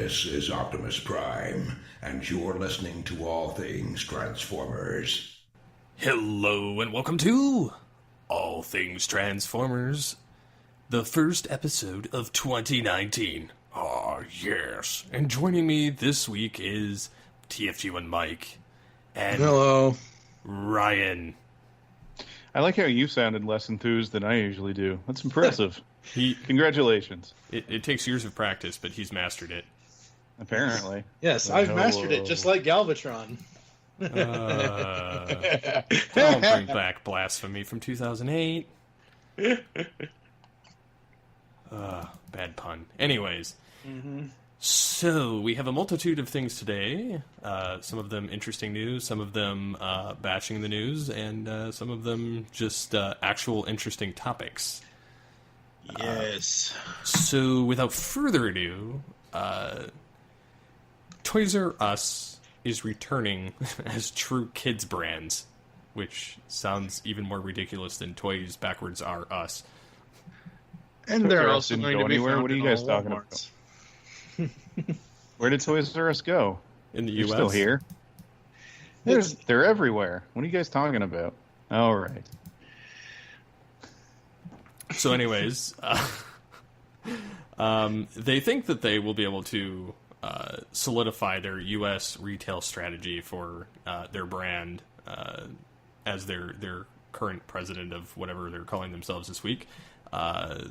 This is Optimus Prime, and you're listening to All Things Transformers. Hello and welcome to All Things Transformers, the first episode of 2019. Ah, yes. And joining me this week is TFU and Mike. And hello, Ryan. I like how you sounded less enthused than I usually do. That's impressive. Congratulations. It takes years of practice, but he's mastered it. Apparently. Yes, I've mastered it, just like Galvatron. Don't bring back Blasphemy from 2008. Bad pun. Anyways. So, we have a multitude of things today. Some of them interesting news, some of them bashing the news, and some of them just actual interesting topics. Yes. So, without further ado, Toys R Us is returning as true kids brands, which sounds even more ridiculous than Toys backwards are us. And they're also going to be anywhere. found What are you in guys all talking Walmarts. about? Where did Toys R Us go? In the You're U.S. still here? They're everywhere. What are you guys talking about? All right. So anyways, they think that they will be able to solidify their U.S. retail strategy for their brand as their current president of whatever they're calling themselves this week.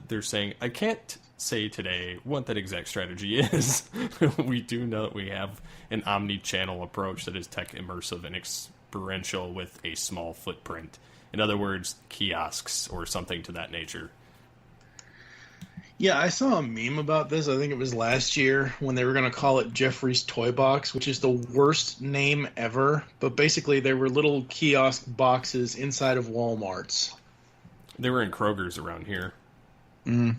They're saying, I can't say today what that exact strategy is. We do know that we have an omni-channel approach that is tech immersive and experiential with a small footprint. In other words, kiosks or something to that nature. Yeah, I saw a meme about this. I think it was last year when they were going to call it Jeffrey's Toy Box, which is the worst name ever. But basically, they were little kiosk boxes inside of Walmarts. They were in Kroger's around here. Mm.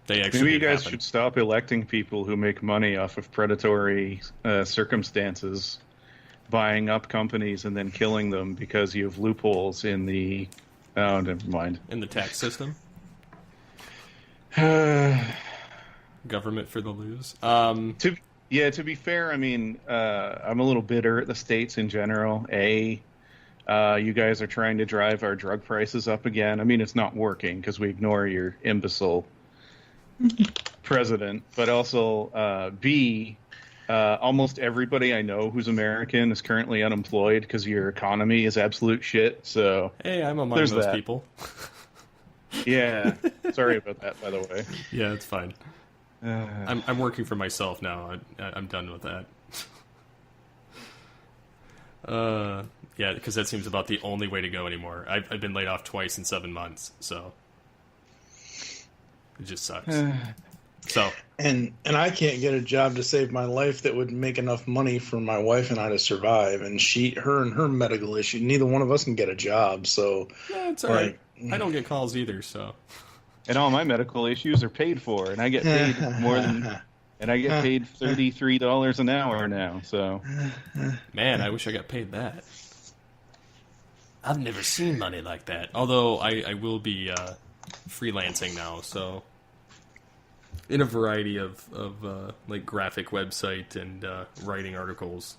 They actually Maybe you guys should stop electing people who make money off of predatory circumstances, buying up companies and then killing them because you have loopholes in the... Oh, never mind. In the tax system. Government for the lose. To be fair, I mean, I'm a little bitter at the states in general. You guys are trying to drive our drug prices up again. I mean, it's not working because we ignore your imbecile president. But also, B, almost everybody I know who's American is currently unemployed because your economy is absolute shit. So hey, I'm among those people. Yeah, sorry about that, by the way. Yeah, it's fine. I'm working for myself now. I'm done with that. Yeah, because that seems about the only way to go anymore. I've been laid off twice in 7 months, so it just sucks. So And I can't get a job to save my life that would make enough money for my wife and I to survive. And her medical issue, neither one of us can get a job. So yeah, it's all right. I don't get calls either, so. And all my medical issues are paid for, and I get paid more than, and I get paid $33 an hour now. So, man, I wish I got paid that. I've never seen money like that. Although I will be freelancing now, so in a variety of like graphic website and writing articles.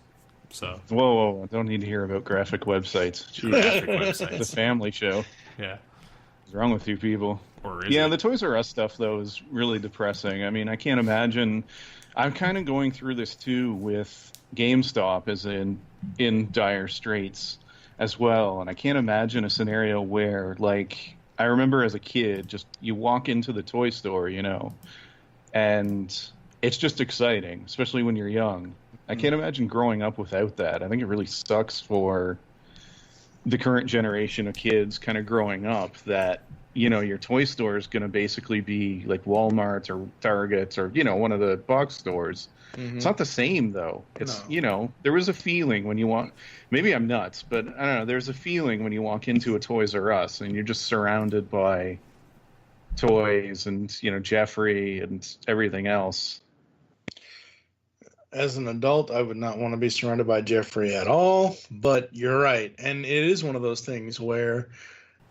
So whoa! Don't need to hear about graphic websites. Jeez. Graphic websites. It's a family show. Yeah. What's wrong with you people? Or is it? The Toys R Us stuff, though, is really depressing. I mean, I can't imagine. I'm kind of going through this, too, with GameStop as in dire straits as well. And I can't imagine a scenario where, like, I remember as a kid, just you walk into the toy store, and it's just exciting, especially when you're young. I can't imagine growing up without that. I think it really sucks for the current generation of kids kind of growing up that, your toy store is going to basically be like Walmart's or Target's or, one of the box stores. Mm-hmm. It's not the same, though. It's, there was a feeling when you walk, maybe I'm nuts, but I don't know. There's a feeling when you walk into a Toys R Us and you're just surrounded by toys and, Jeffrey and everything else. As an adult, I would not want to be surrounded by Jeffrey at all, but you're right. And it is one of those things where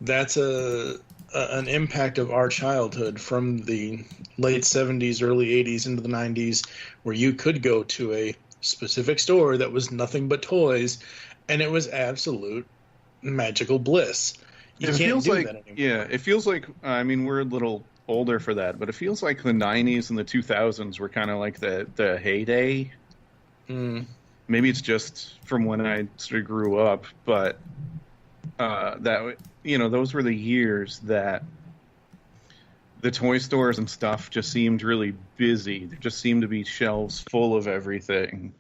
That's an impact of our childhood from the late 70s, early 80s into the 90s, where you could go to a specific store that was nothing but toys, and it was absolute magical bliss. You It can't feels do like, that anymore. yeah, it feels like, I mean, we're a little older for that, but it feels like the 90s and the 2000s were kind of like the heyday. Mm. Maybe it's just from when I sort of grew up, but those were the years that the toy stores and stuff just seemed really busy. There just seemed to be shelves full of everything.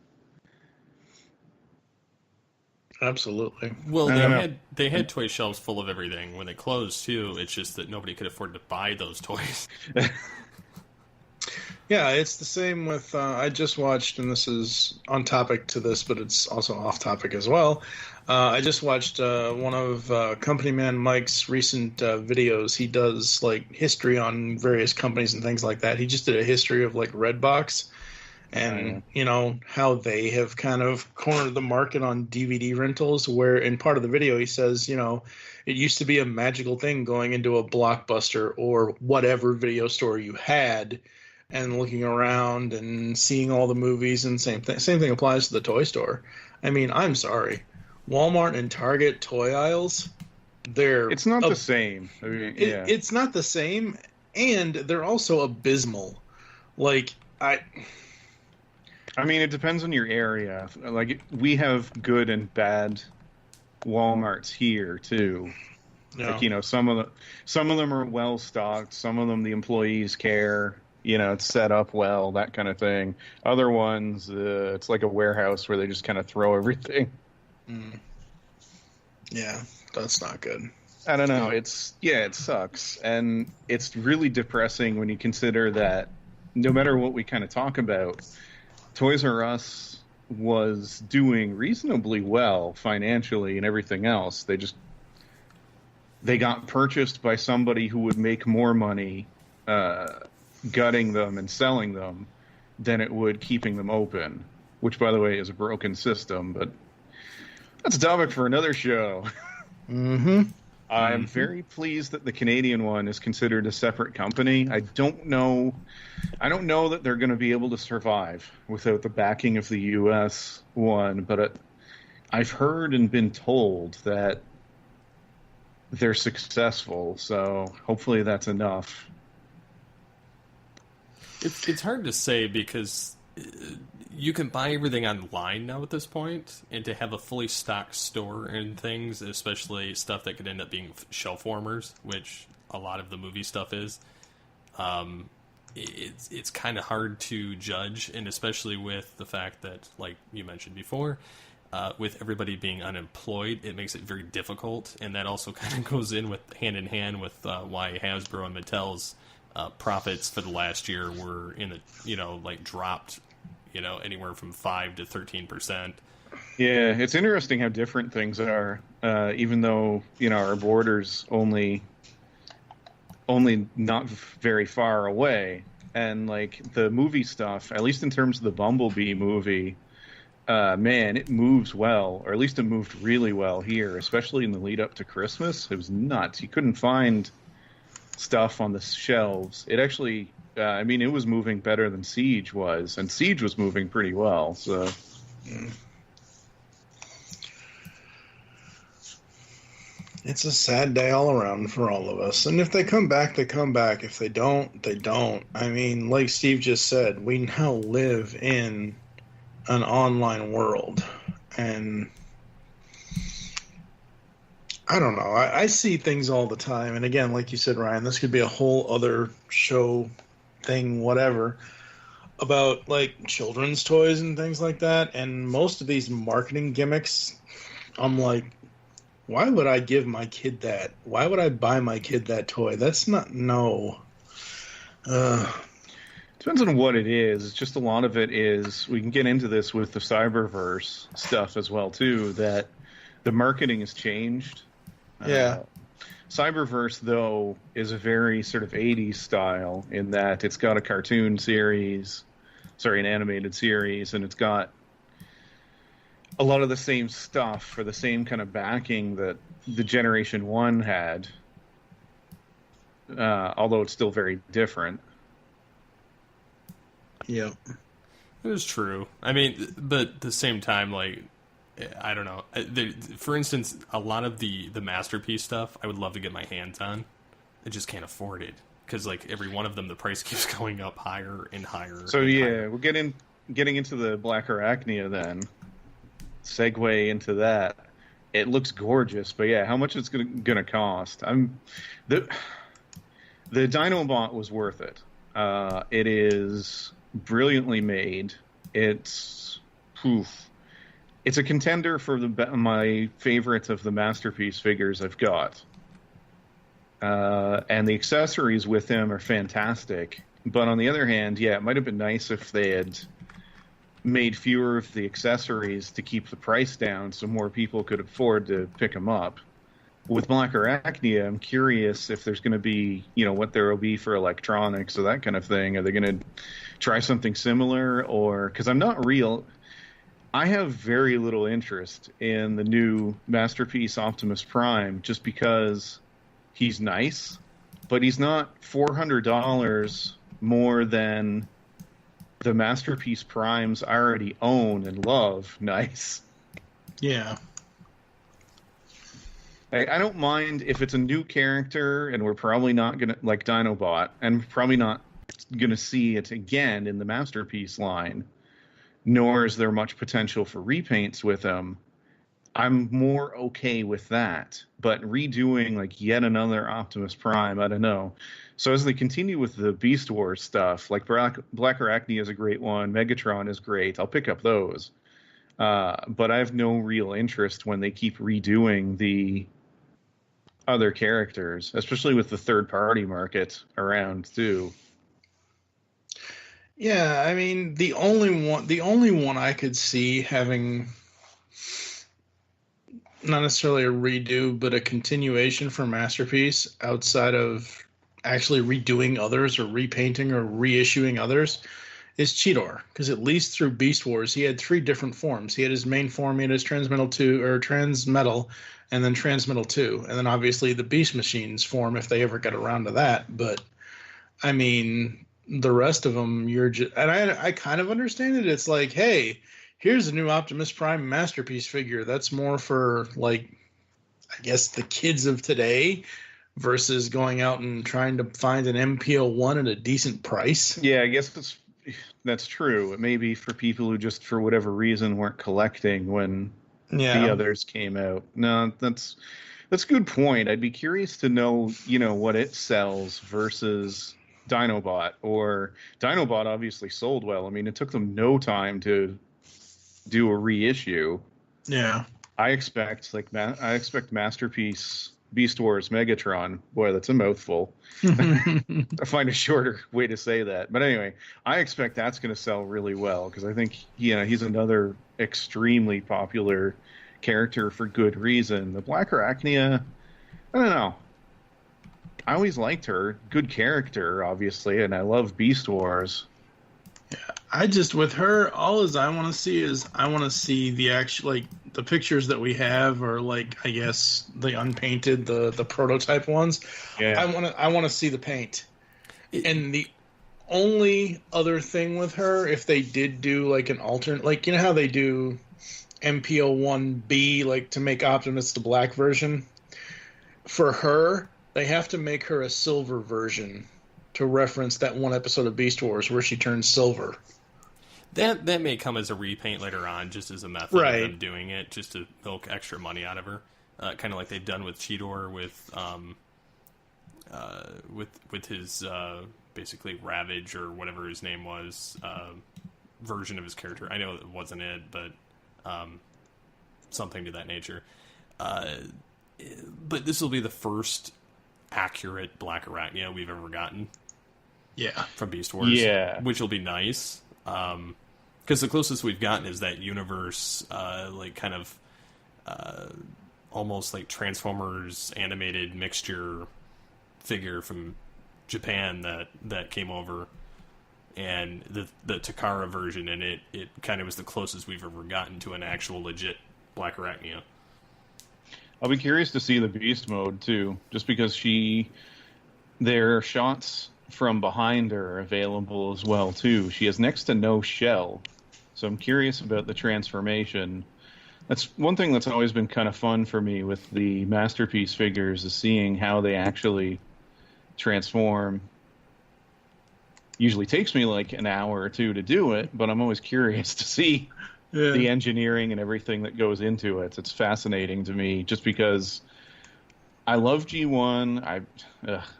Absolutely. Well, I don't know. they had toy shelves full of everything when they closed too. It's just that nobody could afford to buy those toys. Yeah, it's the same with. I just watched, and this is on topic to this, but it's also off topic as well. I just watched one of Company Man Mike's recent videos. He does like history on various companies and things like that. He just did a history of like Redbox, and how they have kind of cornered the market on DVD rentals. Where in part of the video he says, it used to be a magical thing going into a Blockbuster or whatever video store you had, and looking around and seeing all the movies, and same thing applies to the toy store. I mean, I'm sorry, Walmart and Target toy aisles, It's not the same. I mean, yeah. it's not the same, and they're also abysmal. Like I mean, it depends on your area. Like, we have good and bad Walmarts here too. no. Like, some of them are well stocked. Some of them the employees care. It's set up well, that kind of thing. Other ones, it's like a warehouse where they just kind of throw everything. Yeah, that's not good. I don't know. It sucks, and it's really depressing when you consider that no matter what we kind of talk about, Toys R Us was doing reasonably well financially and everything else. They got purchased by somebody who would make more money gutting them and selling them than it would keeping them open, which, by the way, is a broken system, but that's a topic for another show. Mm-hmm. I'm very pleased that the Canadian one is considered a separate company. I don't know that they're going to be able to survive without the backing of the U.S. one, but I've heard and been told that they're successful, so hopefully that's enough. It's hard to say because you can buy everything online now at this point, and to have a fully stocked store and things, especially stuff that could end up being shelf warmers, which a lot of the movie stuff is, it's kind of hard to judge, and especially with the fact that, like you mentioned before, with everybody being unemployed, it makes it very difficult, and that also kind of goes hand in hand with why Hasbro and Mattel's profits for the last year were dropped, anywhere from 5 to 13%. Yeah, it's interesting how different things are, even though, our borders only not very far away. And, like, the movie stuff, at least in terms of the Bumblebee movie, man, it moves well, or at least it moved really well here, especially in the lead up to Christmas. It was nuts. You couldn't find stuff on the shelves. It actually, it was moving better than Siege was, and Siege was moving pretty well, so... It's a sad day all around for all of us. And if they come back, they come back. If they don't, they don't. I mean, like Steve just said, we now live in an online world. And I don't know. I see things all the time. And again, like you said, Ryan, this could be a whole other show thing, whatever, about like children's toys and things like that. And most of these marketing gimmicks, I'm like, why would I give my kid that? Why would I buy my kid that toy? That's not, no. Depends on what it is. It's just a lot of it is, we can get into this with the Cyberverse stuff as well, too, that the marketing has changed. Yeah. Cyberverse, though, is a very sort of 80s style in that it's got a cartoon series, an animated series, and it's got a lot of the same stuff for the same kind of backing that the Generation 1 had, although it's still very different. Yep. It was true. I mean, but at the same time, like, I don't know. For instance, a lot of the Masterpiece stuff, I would love to get my hands on. I just can't afford it. Because, like, every one of them, the price keeps going up higher and higher. So, and yeah, higher. we're getting into the Black Arachnia then. Segue into that. It looks gorgeous, but yeah, how much it's gonna cost? The Dinobot was worth it. It is brilliantly made. It's a contender for my favorite of the Masterpiece figures I've got. And the accessories with him are fantastic. But on the other hand, yeah, it might have been nice if they had made fewer of the accessories to keep the price down so more people could afford to pick them up. With Black Arachnia, I'm curious if there's going to be, what there will be for electronics or that kind of thing. Are they going to try something similar? Or, because I have very little interest in the new Masterpiece Optimus Prime just because he's nice, but he's not $400 more than the Masterpiece Primes I already own and love. Nice. Yeah. I don't mind if it's a new character, and we're probably not going to, like Dinobot, and probably not going to see it again in the Masterpiece line, nor is there much potential for repaints with him. I'm more okay with that. But redoing like yet another Optimus Prime, I don't know. So as they continue with the Beast Wars stuff, like Black Arachnia is a great one, Megatron is great. I'll pick up those. But I have no real interest when they keep redoing the other characters, especially with the third-party market around too. Yeah, I mean, the only one I could see having not necessarily a redo, but a continuation for Masterpiece outside of actually redoing others or repainting or reissuing others is Cheetor. Because at least through Beast Wars, he had 3 different forms. He had his main form, he had his Transmetal, and then Transmetal 2. And then obviously the Beast Machines form if they ever get around to that. But, I mean, the rest of them, you're just... And I kind of understand it. It's like, hey, here's a new Optimus Prime Masterpiece figure. That's more for, like, I guess the kids of today versus going out and trying to find an MPO1 at a decent price. Yeah, I guess that's true. It may be for people who just, for whatever reason, weren't collecting when the others came out. No, that's a good point. I'd be curious to know, what it sells versus Dinobot. Or Dinobot obviously sold well. I mean, it took them no time to do a reissue. Yeah. I expect Masterpiece Beast Wars Megatron. Boy, that's a mouthful. I find a shorter way to say that. But anyway, I expect that's going to sell really well because I think he's another extremely popular character for good reason. The Black Arachnia, I don't know. I always liked her. Good character, obviously, and I love Beast Wars. Yeah, I just, with her, all I want to see is the actual, like, the pictures that we have, or like, I guess the unpainted, the prototype ones. Yeah. I want to see the paint. And the only other thing with her, if they did do like an alternate, like, how they do MPO1B, like to make Optimus the black version, for her, they have to make her a silver version to reference that one episode of Beast Wars where she turns silver. That may come as a repaint later on, just as a method of them doing it, just to milk extra money out of her, kind of like they've done with Cheetor with his basically Ravage or whatever his name was version of his character. I know it wasn't it, but something to that nature. But this will be the first accurate Black Arachnia we've ever gotten. Yeah, from Beast Wars. Yeah, which will be nice. Because the closest we've gotten is that universe, like kind of almost like Transformers animated mixture figure from Japan that came over, and the Takara version, and it kind of was the closest we've ever gotten to an actual legit Black Arachnia. I'll be curious to see the beast mode too, just because their shots from behind her are available as well too. She has next to no shell, so I'm curious about the transformation. That's one thing that's always been kind of fun for me with the Masterpiece figures, is seeing how they actually transform. Usually takes me like an hour or two to do it, but I'm always curious to see the engineering and everything that goes into it. It's fascinating to me, just because I love G1.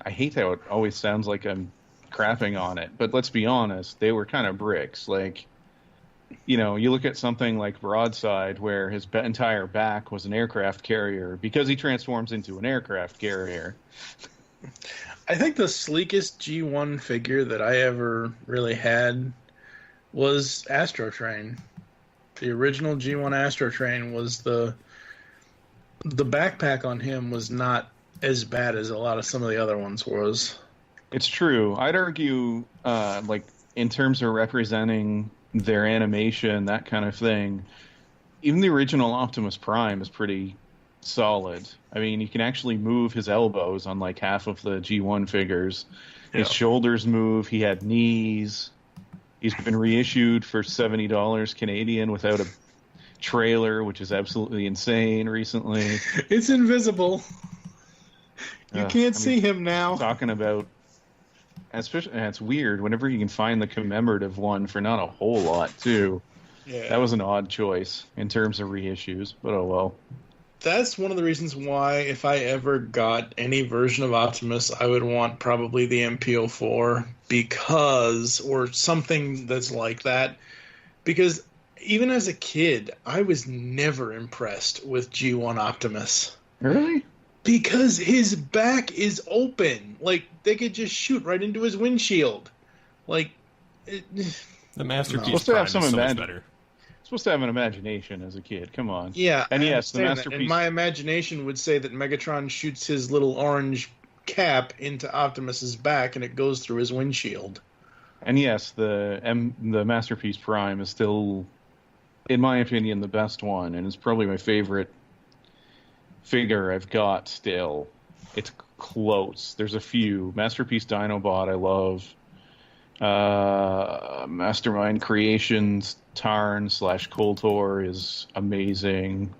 I hate how it always sounds like I'm crapping on it, but let's be honest, they were kind of bricks. Like, you know, you look at something like Broadside, where his entire back was an aircraft carrier because he transforms into an aircraft carrier. I think the sleekest G1 figure that I ever really had was Astro Train. The original G1 Astro Train was the backpack on him was not as bad as a lot of some of the other ones was. It's true. I'd argue, like, in terms of representing their animation, that kind of thing, even the original Optimus Prime is pretty solid. I mean, you can actually move his elbows on like half of the G1 figures. His shoulders move. He had knees. He's been reissued for $70 Canadian without a trailer, which is absolutely insane recently. It's invisible. You can't see him now. Talking about, especially, and it's weird, whenever you can find the commemorative one for not a whole lot, too. Yeah. That was an odd choice in terms of reissues, but oh well. That's one of the reasons why, if I ever got any version of Optimus, I would want probably the MPO4, because, or something that's like that. Because even as a kid, I was never impressed with G1 Optimus. Really? Because his back is open. Like, they could just shoot right into his windshield. Like, the Masterpiece Supposed to Prime have is some so much better. Supposed to have an imagination as a kid. Come on. Yeah, and yes, the that. Masterpiece. And my imagination would say that Megatron shoots his little orange cap into Optimus's back, and it goes through his windshield. And yes, the Masterpiece Prime is still, in my opinion, the best one, and it's probably my favorite figure I've got still. It's close. There's a few. Masterpiece Dinobot I love. Mastermind Creations Tarn / Koltor is amazing.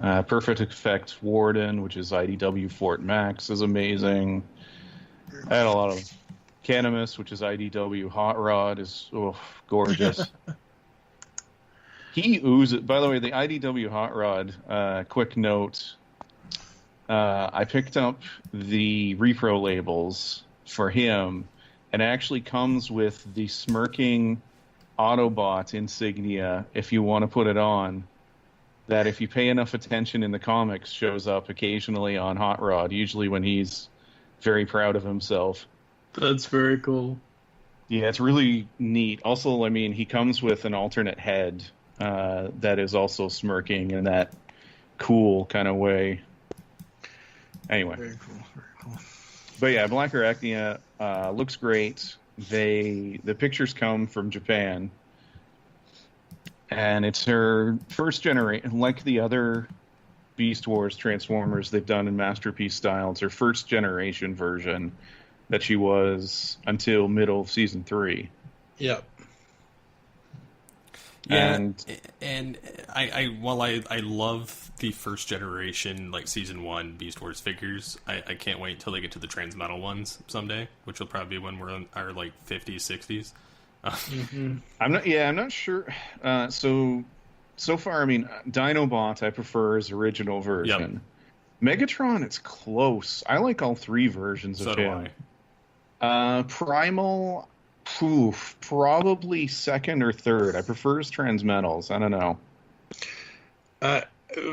Perfect Effect Warden, which is IDW Fort Max, is amazing. I had a lot of Canimus, which is IDW Hot Rod, is gorgeous. He oozes. By the way, the IDW Hot Rod, quick note, I picked up the repro labels for him, and it actually comes with the smirking Autobot insignia, if you want to put it on, that if you pay enough attention in the comics shows up occasionally on Hot Rod, usually when he's very proud of himself. That's very cool. Yeah, it's really neat. Also, I mean, he comes with an alternate head that is also smirking in that cool kind of way. Anyway. Very cool. Very cool. But yeah, Black Arachnia looks great. The pictures come from Japan, and it's her first generation. Like the other Beast Wars Transformers they've done in Masterpiece style, it's her first generation version that she was until middle of season 3. Yep. Yeah, and I while I love the first generation, like season 1 Beast Wars figures, I can't wait till they get to the Transmetal ones someday, which will probably be when we're in our like 50s, 60s. I'm not sure. So far, I mean, Dinobot I prefer his original version. Yep. Megatron, it's close. I like all 3 versions of him. Primal, probably second or third. I prefer his Transmetals. I don't know.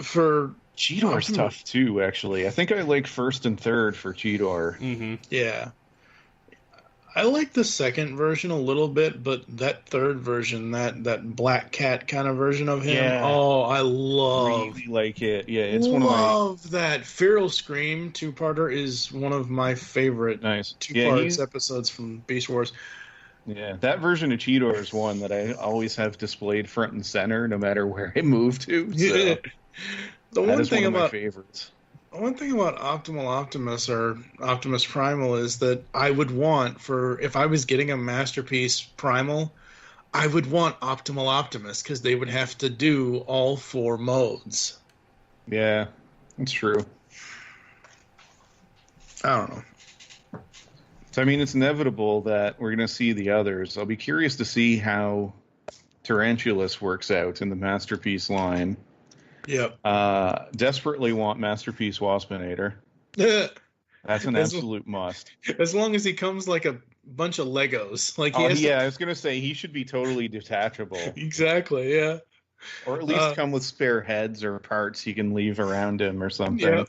For Cheetor's tough too, actually. I think I like first and third for Cheetor. Mm-hmm. Yeah. I like the second version a little bit, but that third version, that Black Cat kind of version of him, I really like it. Yeah, it's one of my... Love that. Feral Scream 2-parter is one of my favorite 2-parts episodes from Beast Wars. Yeah, that version of Cheetor is one that I always have displayed front and center, no matter where I move to. So The one thing one of about my favorites. one thing about Optimal Optimus or Optimus Primal is that I would want for if I was getting a Masterpiece Primal, I would want Optimal Optimus because they would have to do all 4 modes. Yeah, that's true. I don't know. So, I mean, it's inevitable that we're going to see the others. I'll be curious to see how Tarantulas works out in the Masterpiece line. Yep. Desperately want Masterpiece Waspinator. Yeah. That's an absolute must. As long as he comes like a bunch of Legos. Like he has Yeah, I was going to say he should be totally detachable. Exactly, yeah. Or at least come with spare heads or parts you can leave around him or something.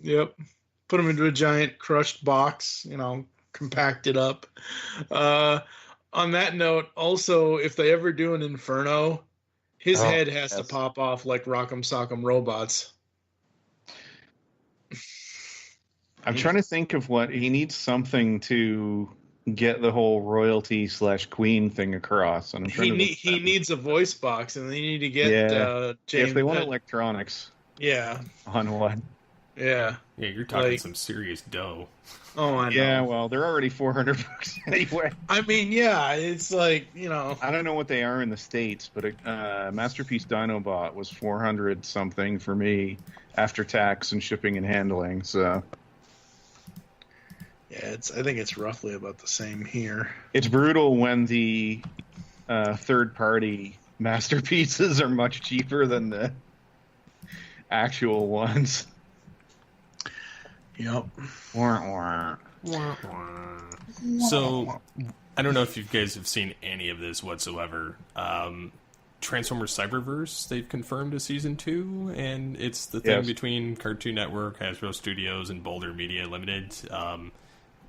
Yep. Put him into a giant crushed box, compact it up. On that note, also, if they ever do an Inferno, his head has to pop off like Rock'em Sock'em Robots. I'm trying to think of what he needs something to get the whole royalty / queen thing across. And he needs a voice box, and they need to get James. If they want electronics, on one. Yeah, you're talking some serious dough. Oh, I know. Yeah, well, they're already $400 anyway. I mean, yeah, it's like, I don't know what they are in the States, but a Masterpiece Dinobot was 400 something for me after tax and shipping and handling, so. Yeah, I think it's roughly about the same here. It's brutal when the third-party masterpieces are much cheaper than the actual ones. Yep. So, I don't know if you guys have seen any of this whatsoever. Transformers Cyberverse, they've confirmed a season 2, and it's the thing between Cartoon Network, Hasbro Studios, and Boulder Media Limited.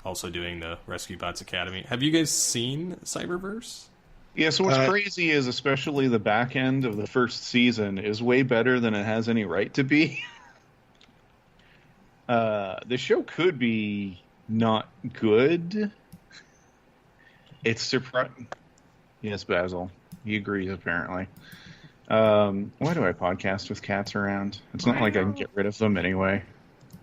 Also doing the Rescue Bots Academy. Have you guys seen Cyberverse? Yeah, so what's crazy is especially the back end of the first season is way better than it has any right to be. The show could be not good. It's surprising. Yes, Basil. He agrees, apparently. Why do I podcast with cats around? It's not like I can get rid of them anyway.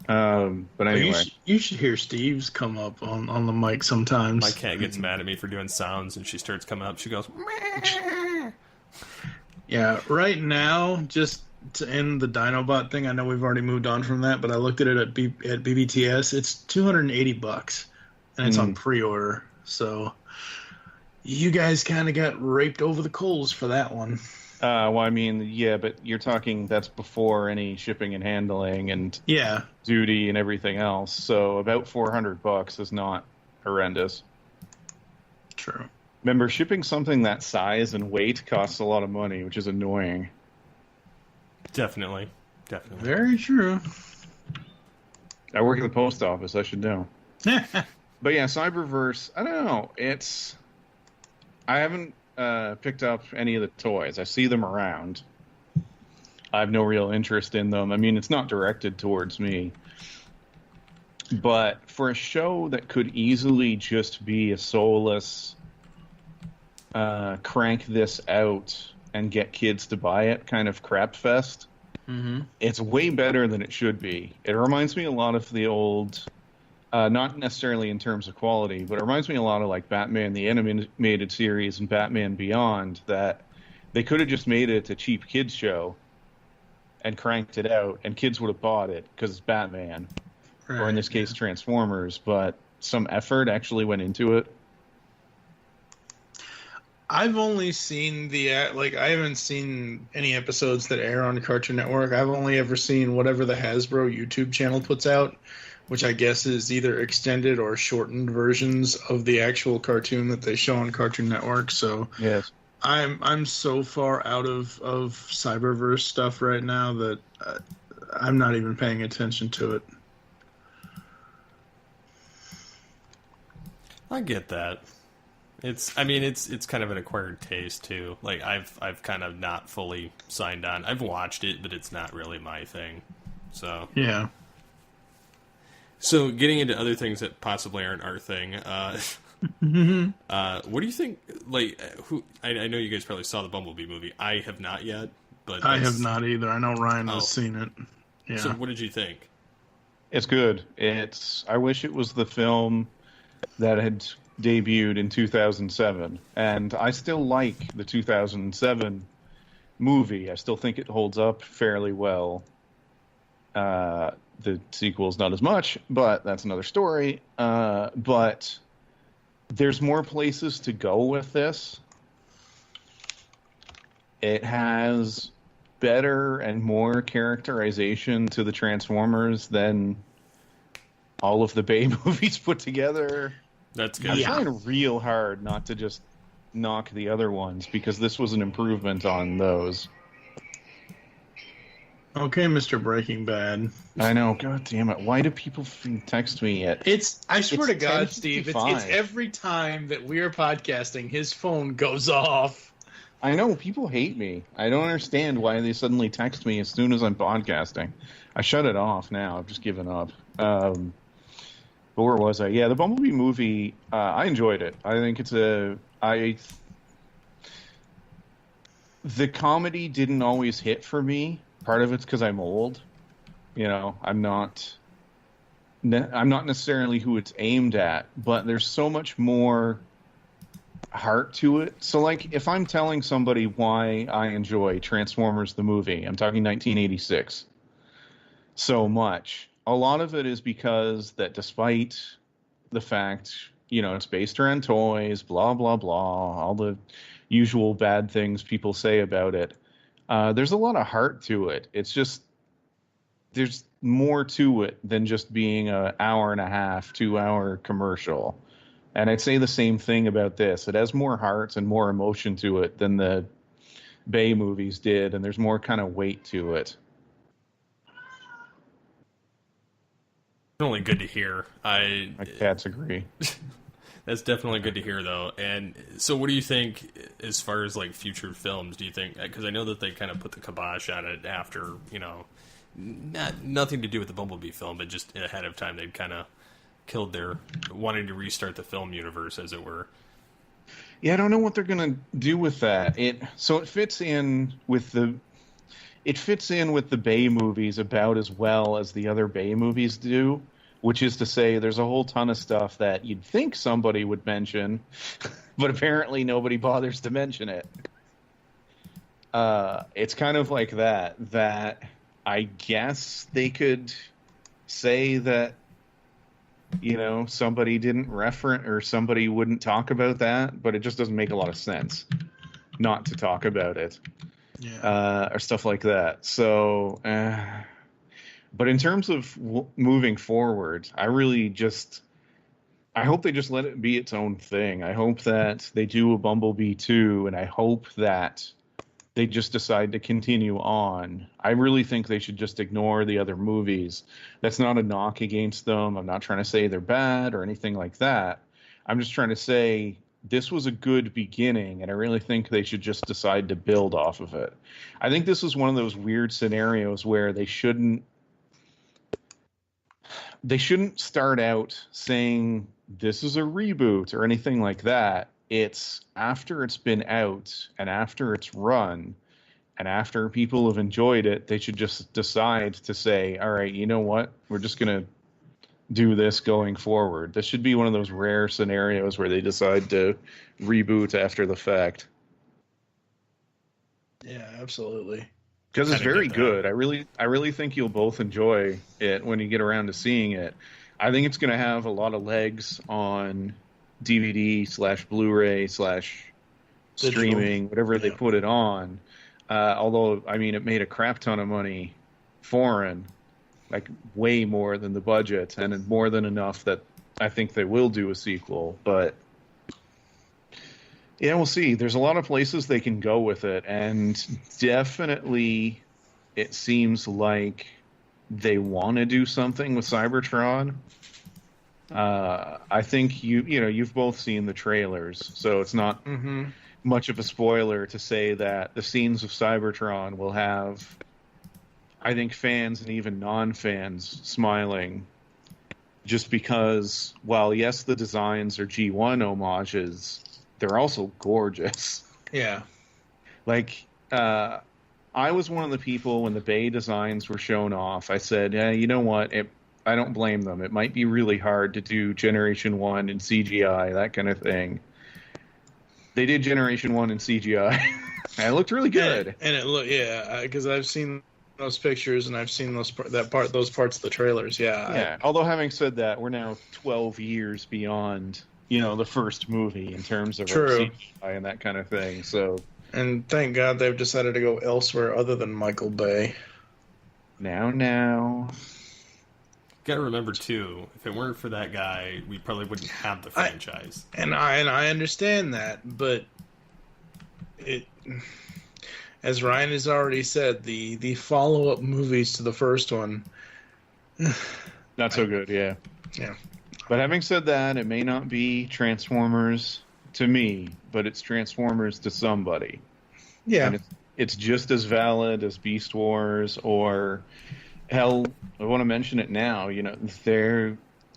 But anyway. You should hear Steve's come up on the mic sometimes. My cat gets mad at me for doing sounds, and she starts coming up. She goes, Meh. Yeah, right now, just to end the Dinobot thing, I know we've already moved on from that, but I looked at it at BBTS. It's $280, and it's on pre-order. So you guys kind of got raped over the coals for that one. Well, I mean, yeah, but you're talking that's before any shipping and handling and duty and everything else. So about $400 is not horrendous. True. Remember, shipping something that size and weight costs a lot of money, which is annoying. Definitely. Very true. I work at the post office. I should know. But yeah, Cyberverse, I don't know. I haven't picked up any of the toys. I see them around. I have no real interest in them. I mean, it's not directed towards me. But for a show that could easily just be a soulless crank this out and get kids to buy it kind of crap fest, it's way better than it should be. It reminds me a lot of the old... not necessarily in terms of quality, but it reminds me a lot of like Batman the Animated Series and Batman Beyond, that they could have just made it a cheap kids show and cranked it out, and kids would have bought it because it's Batman, or in this case Transformers, but some effort actually went into it. I've only seen I haven't seen any episodes that air on Cartoon Network. I've only ever seen whatever the Hasbro YouTube channel puts out, which I guess is either extended or shortened versions of the actual cartoon that they show on Cartoon Network. So yes, I'm so far out of Cyberverse stuff right now that I'm not even paying attention to it. I get that. It's kind of an acquired taste too. Like I've kind of not fully signed on. I've watched it, but it's not really my thing. So yeah. So getting into other things that possibly aren't our thing, what do you think? Like, I know you guys probably saw the Bumblebee movie. I have not yet, but I have not either. I know Ryan has seen it. Yeah. So what did you think? It's good. I wish it was the film that had debuted in 2007, and I still like the 2007 movie. I still think it holds up fairly well. The sequel's not as much, but that's another story. But there's more places to go with this. It has better and more characterization to the Transformers than all of the Bay movies put together. That's good. I'm trying real hard not to just knock the other ones, because this was an improvement on those. Okay, Mr. Breaking Bad. I know. God damn it. Why do people text me at... I swear to God, 10:55. Steve, it's every time that we're podcasting, his phone goes off. I know. People hate me. I don't understand why they suddenly text me as soon as I'm podcasting. I shut it off now. I've just given up. But where was I? Yeah, the Bumblebee movie, I enjoyed it. I think it's the comedy didn't always hit for me. Part of it's because I'm old. You know, I'm not necessarily who it's aimed at, but there's so much more heart to it. So, like, if I'm telling somebody why I enjoy Transformers the movie, I'm talking 1986, so much. A lot of it is because that despite the fact, you know, it's based around toys, blah, blah, blah, all the usual bad things people say about it, there's a lot of heart to it. It's just, there's more to it than just being an hour and a half, 2-hour commercial. And I'd say the same thing about this. It has more heart and more emotion to it than the Bay movies did, and there's more kind of weight to it. Definitely good to hear. My cats agree. That's definitely good to hear, though. And so, what do you think as far as like future films? Do you think, because I know that they kind of put the kibosh on it after, you know, nothing to do with the Bumblebee film, but just ahead of time they'd kind of killed their wanting to restart the film universe, as it were. Yeah, I don't know what they're gonna do with that. It fits in with the Bay movies about as well as the other Bay movies do, which is to say there's a whole ton of stuff that you'd think somebody would mention, but apparently nobody bothers to mention it. It's kind of like that I guess they could say that, you know, somebody didn't reference or somebody wouldn't talk about that, but it just doesn't make a lot of sense not to talk about it. Yeah. Or stuff like that. So, but in terms of moving forward, I hope they just let it be its own thing. I hope that they do a Bumblebee 2, and I hope that they just decide to continue on. I really think they should just ignore the other movies. That's not a knock against them. I'm not trying to say they're bad or anything like that. I'm just trying to say this was a good beginning, and I really think they should just decide to build off of it. I think this is one of those weird scenarios where they shouldn't start out saying this is a reboot or anything like that. It's after it's been out and after it's run and after people have enjoyed it, they should just decide to say, all right, you know what? We're just going to do this going forward. This should be one of those rare scenarios where they decide to reboot after the fact. Yeah, absolutely. Because it's Kinda very get good. that. I really think you'll both enjoy it when you get around to seeing it. I think it's going to have a lot of legs on DVD/Blu-ray/ streaming, whatever they put it on. Although, I mean, it made a crap ton of money foreign, like way more than the budget, and more than enough that I think they will do a sequel. But yeah, we'll see. There's a lot of places they can go with it, and definitely it seems like they want to do something with Cybertron. I think you've both seen the trailers, so it's not much of a spoiler to say that the scenes of Cybertron will have, I think, fans and even non-fans smiling, just because, while yes, the designs are G1 homages, they're also gorgeous. Yeah. Like, I was one of the people when the Bay designs were shown off. I said, you know what? I don't blame them. It might be really hard to do Generation 1 in CGI, that kind of thing. They did Generation 1 in CGI, and it looked really good. And it looked, because I've seen those pictures and I've seen those parts of the trailers. Yeah. Although having said that, we're now 12 years beyond, the first movie in terms of True. CGI and that kind of thing. So, and thank God they've decided to go elsewhere other than Michael Bay. Now. Got to remember too, if it weren't for that guy, we probably wouldn't have the franchise. And I understand that, but as Ryan has already said, the follow-up movies to the first one, not so good, yeah. Yeah. But having said that, it may not be Transformers to me, but it's Transformers to somebody. Yeah. And it's just as valid as Beast Wars or, hell, I want to mention it now.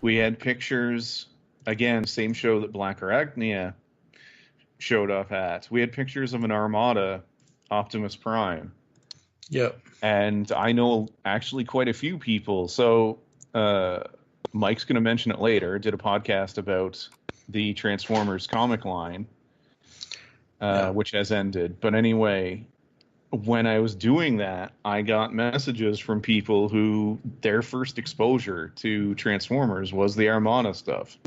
We had pictures, again, same show that Black Arachnia showed up at. We had pictures of an Armada Optimus Prime. Yep. And I know actually quite a few people. So Mike's going to mention it later. Did a podcast about the Transformers comic line, which has ended. But anyway, when I was doing that, I got messages from people who their first exposure to Transformers was the Armada stuff.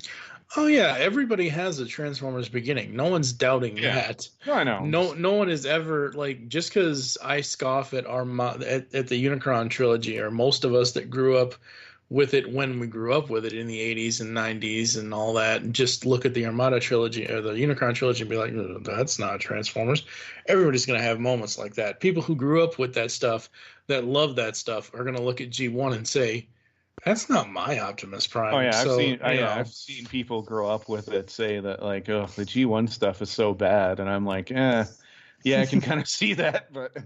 Oh yeah, everybody has a Transformers beginning. No one's doubting that. I know. No one is ever just because I scoff at at the Unicron trilogy, or most of us that grew up with it when we grew up with it in the 80s and 90s and all that, and just look at the Armada trilogy or the Unicron trilogy and be like, that's not Transformers. Everybody's going to have moments like that. People who grew up with that stuff, that love that stuff, are going to look at G1 and say, that's not my Optimus Prime. Oh yeah, I've seen people grow up with it say that the G1 stuff is so bad, and I'm like, yeah, I can kind of see that, but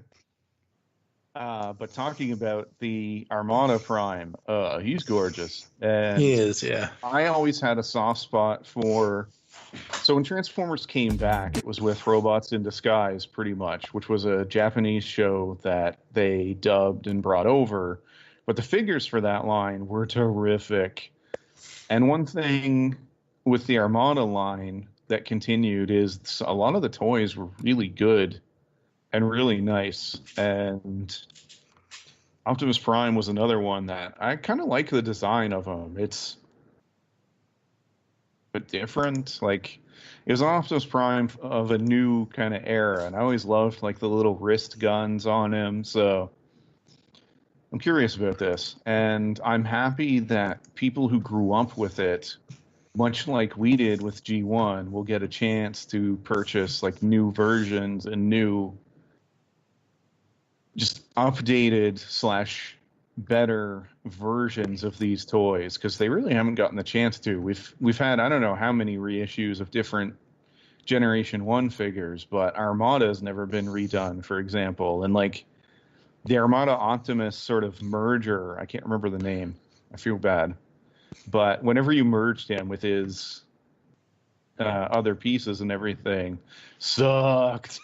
talking about the Armada Prime, he's gorgeous. And he is, yeah. I always had a soft spot for. So when Transformers came back, it was with Robots in Disguise, pretty much, which was a Japanese show that they dubbed and brought over. But the figures for that line were terrific. And one thing with the Armada line that continued is a lot of the toys were really good and really nice. And Optimus Prime was another one that I kind of like the design of him. It's a bit different. It was Optimus Prime of a new kind of era. And I always loved the little wrist guns on him. So I'm curious about this, and I'm happy that people who grew up with it, much like we did with G1, will get a chance to purchase new versions and new, just updated / better versions of these toys, because they really haven't gotten the chance to. We've had I don't know how many reissues of different Generation 1 figures, but Armada has never been redone, for example, and the Armada Optimus sort of merger, I can't remember the name. I feel bad. But whenever you merged him with his other pieces and everything, sucked.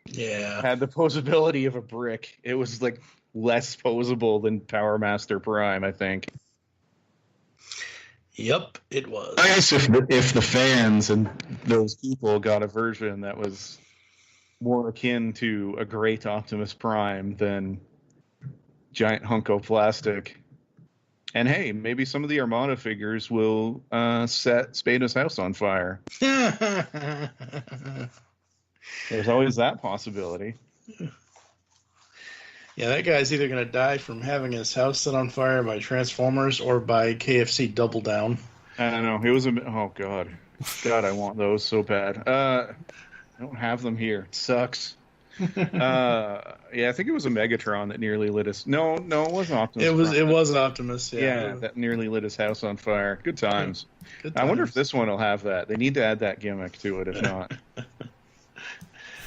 Yeah. Had the posability of a brick. It was less posable than Power Master Prime, I think. Yep, it was. I guess if the fans and those people got a version that was more akin to a great Optimus Prime than giant hunk of plastic. And hey, maybe some of the Armada figures will set Spada's house on fire. There's always that possibility. Yeah, that guy's either going to die from having his house set on fire by Transformers or by KFC Double Down. I don't know. It was oh God, I want those so bad. I don't have them here. It sucks. I think it was a Megatron that nearly lit us. No, it wasn't Optimus. It was an Optimus. Yeah, that nearly lit his house on fire. Good times. Good times. I wonder if this one will have that. They need to add that gimmick to it. If not,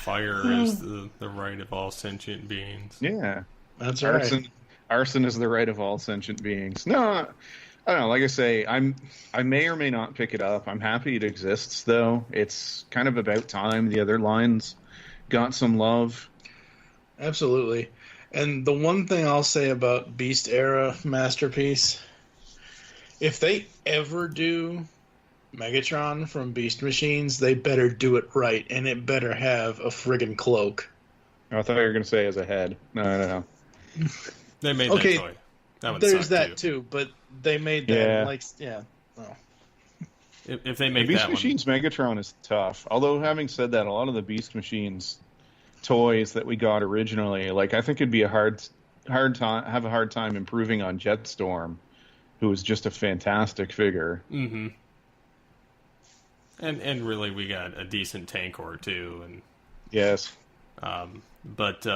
fire is the right of all sentient beings. Yeah, that's right. Arson is the right of all sentient beings. No, I don't know. Like I say, I may or may not pick it up. I'm happy it exists, though. It's kind of about time the other lines got some love. Absolutely. And the one thing I'll say about Beast Era Masterpiece If they ever do Megatron from Beast Machines, they better do it right, and it better have a friggin' cloak. I thought you were going to say as a head. No. They made Okay, that toy. That would there's suck, that too, but they made that Yeah. like yeah. Oh. If they make Beast that Machines Megatron is tough. Although, having said that, a lot of the Beast Machines toys that we got originally, like, I think it'd be a hard time improving on Jetstorm, who was just a fantastic figure. one, and really we got a decent Tankor too, and Yes. but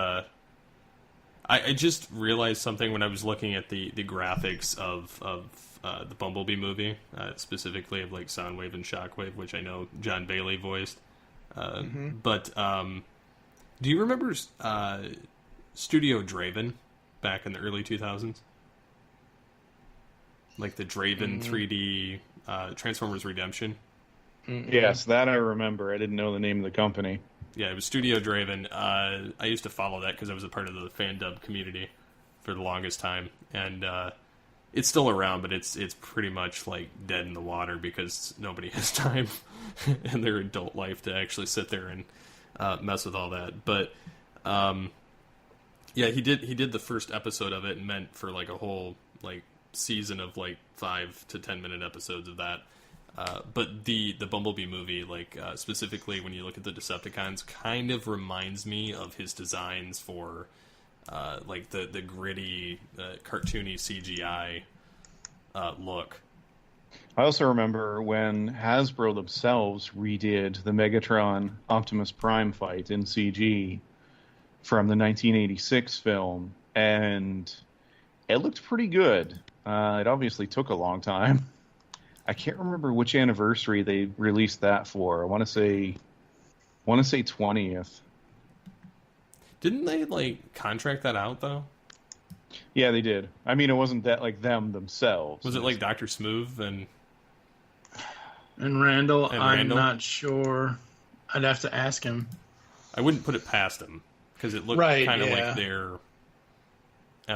I just realized something when I was looking at the graphics of the Bumblebee movie, specifically of like Soundwave and Shockwave, which I know John Bailey voiced. But do you remember Studio Draven back in the early 2000s? Like the Draven 3D Transformers Redemption? Yes, that I remember. I didn't know the name of the company. Yeah, it was Studio Draven. I used to follow that because I was a part of the fan dub community for the longest time, and it's still around, but it's pretty much like dead in the water because nobody has time in their adult life to actually sit there and mess with all that. But yeah, he did the first episode of it and meant for like a whole like season of like 5 to 10 minute episodes of that. But the Bumblebee movie, like specifically when you look at the Decepticons, kind of reminds me of his designs for like the gritty, cartoony CGI look. I also remember when Hasbro themselves redid the Megatron Optimus Prime fight in CG from the 1986 film, and it looked pretty good. It obviously took a long time. I can't remember which anniversary they released that for. I want to say 20th. Didn't they like contract that out though? Yeah, they did. I mean, it wasn't that like them themselves. Was it like Dr. Smooth and And And I'm Randall? not sure. I'd have to ask him. I wouldn't put it past them because it looked Right, kind of yeah. like their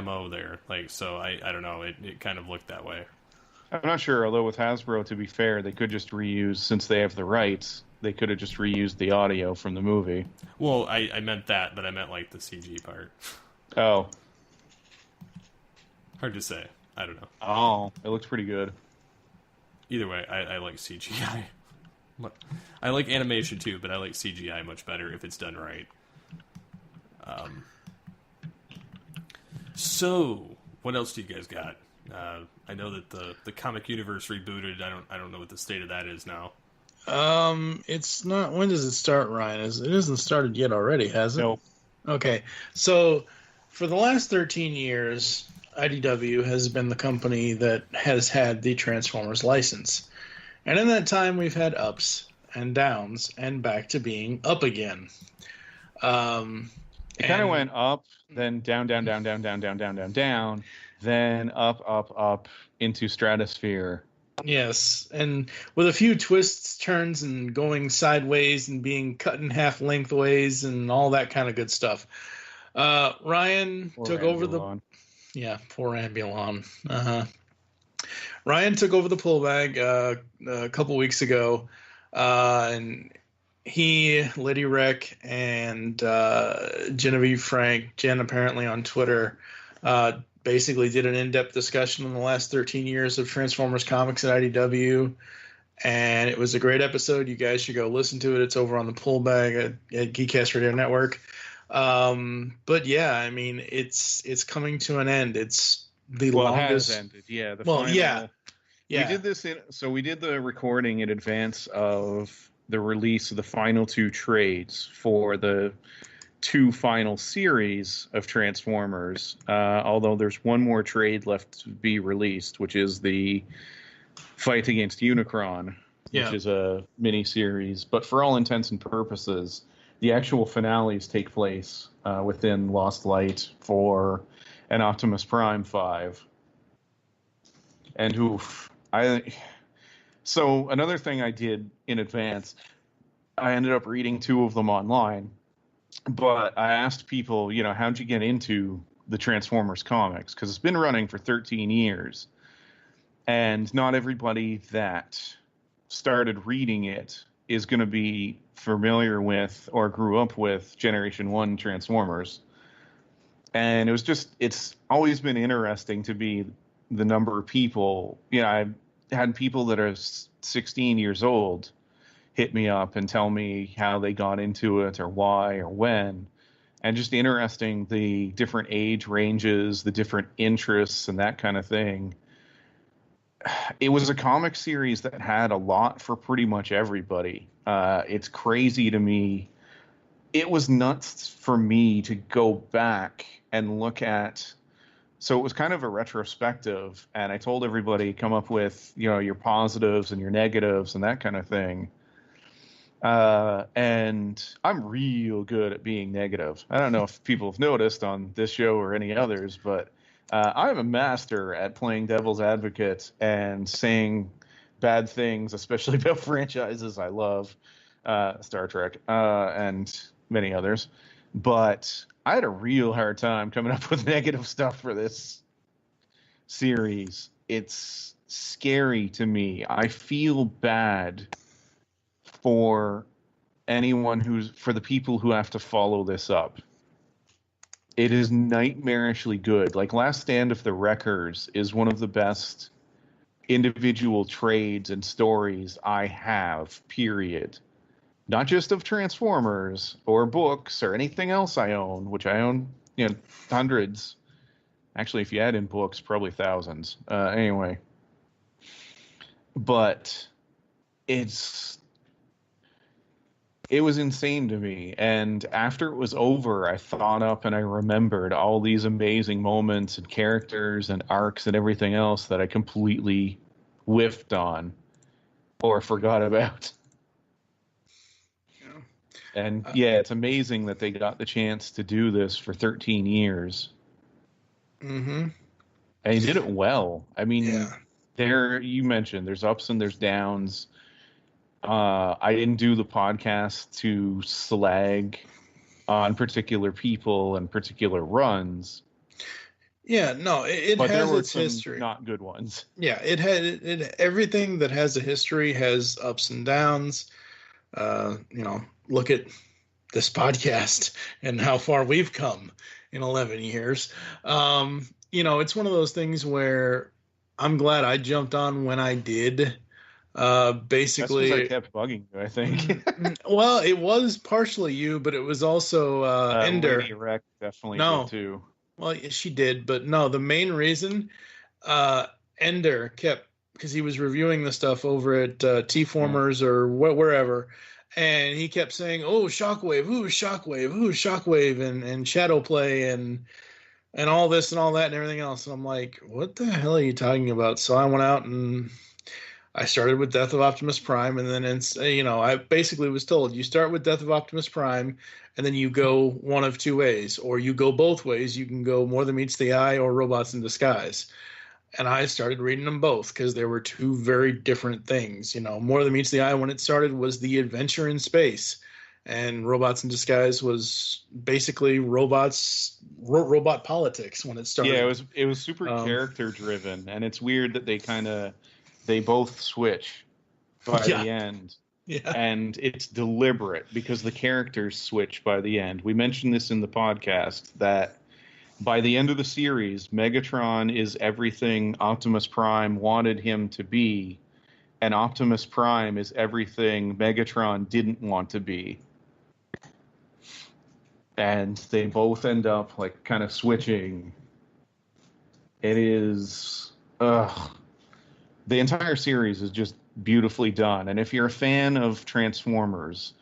MO there. Like, so I don't know. It kind of looked that way. I'm not sure, although with Hasbro, to be fair, they could just reuse, since they have the rights, they could have just reused the audio from the movie. Well, I meant that, but I meant like the CG part. Oh. Hard to say. I don't know. Oh, it looks pretty good. Either way, I like CGI. I like animation too, but I like CGI much better if it's done right. So, what else do you guys got? I know that the comic universe rebooted. I don't know what the state of that is now. It's not. When does it start, Ryan? It isn't started yet already, has it? Nope. Okay, so for the last 13 years, IDW has been the company that has had the Transformers license, and in that time, we've had ups and downs, and back to being up again. It kind of went up, then down, then up into stratosphere. Yes, and with a few twists, turns, and going sideways and being cut in half lengthways and all that kind of good stuff. Ryan Or took over the Ambulon. poor Ambulon. Ryan took over the pull bag a couple weeks ago, and he, Liddy Rec, and Genevieve Frank, Jen apparently on Twitter, basically did an in-depth discussion on the last 13 years of Transformers comics at IDW, and it was a great episode. You guys should go listen to it. It's over on the pull bag at Geekcast Radio Network. But yeah, I mean, it's coming to an end. It's the longest. It has ended. Yeah. Yeah. We did this we did the recording in advance of the release of the final 2 trades for the 2 final series of Transformers, although there's one more trade left to be released, which is the fight against Unicron, which is a mini-series. But for all intents and purposes, the actual finales take place within Lost Light for an Optimus Prime 5. And so another thing I did in advance, I ended up reading 2 of them online. But I asked people, how'd you get into the Transformers comics? Because it's been running for 13 years. And not everybody that started reading it is going to be familiar with or grew up with Generation 1 Transformers. And it's always been interesting to be the number of people. I've had people that are 16 years old hit me up and tell me how they got into it or why or when. And just interesting, the different age ranges, the different interests and that kind of thing. It was a comic series that had a lot for pretty much everybody. It's crazy to me. It was nuts for me to go back and look at. So it was kind of a retrospective, and I told everybody come up with your positives and your negatives and that kind of thing. And I'm real good at being negative. I don't know if people have noticed on this show or any others, but I'm a master at playing devil's advocate and saying bad things, especially about franchises I love, Star Trek, and many others. But I had a real hard time coming up with negative stuff for this series. It's scary to me. I feel bad for for the people who have to follow this up. It is nightmarishly good. Like Last Stand of the Wreckers is one of the best individual trades and stories I have, period. Not just of Transformers or books or anything else I own, which I own, hundreds. Actually, if you add in books, probably thousands. Anyway. But it was insane to me. And after it was over, I thought up and I remembered all these amazing moments and characters and arcs and everything else that I completely whiffed on or forgot about. And it's amazing that they got the chance to do this for 13 years. Mm-hmm. And he did it well. I mean, you mentioned there's ups and there's downs. I didn't do the podcast to slag on particular people and particular runs. Yeah, no, it but has there were its some history. Not good ones. Yeah, everything that has a history has ups and downs. Look at this podcast and how far we've come in 11 years. It's one of those things where I'm glad I jumped on when I did. Basically, that's because I kept bugging you, I think. Well, it was partially you, but it was also Ender. Lady Rec definitely did too. Well, she did, but no, the main reason Ender kept, because he was reviewing the stuff over at T-Formers or wherever, and he kept saying, "Oh, Shockwave, ooh, Shockwave, ooh, Shockwave," and Shadowplay and all this and all that and everything else. And I'm like, what the hell are you talking about? So I went out and I started with Death of Optimus Prime, and then I basically was told you start with Death of Optimus Prime, and then you go one of two ways, or you go both ways. You can go More Than Meets the Eye or Robots in Disguise. And I started reading them both because they were two very different things. More Than Meets the Eye when it started was the adventure in space, and Robots in Disguise was basically robot politics when it started. Yeah, it was super character driven, and it's weird that they both switch by the end. Yeah. And it's deliberate because the characters switch by the end. We mentioned this in the podcast that by the end of the series, Megatron is everything Optimus Prime wanted him to be, and Optimus Prime is everything Megatron didn't want to be. And they both end up kind of switching. It is the entire series is just beautifully done. And if you're a fan of Transformers,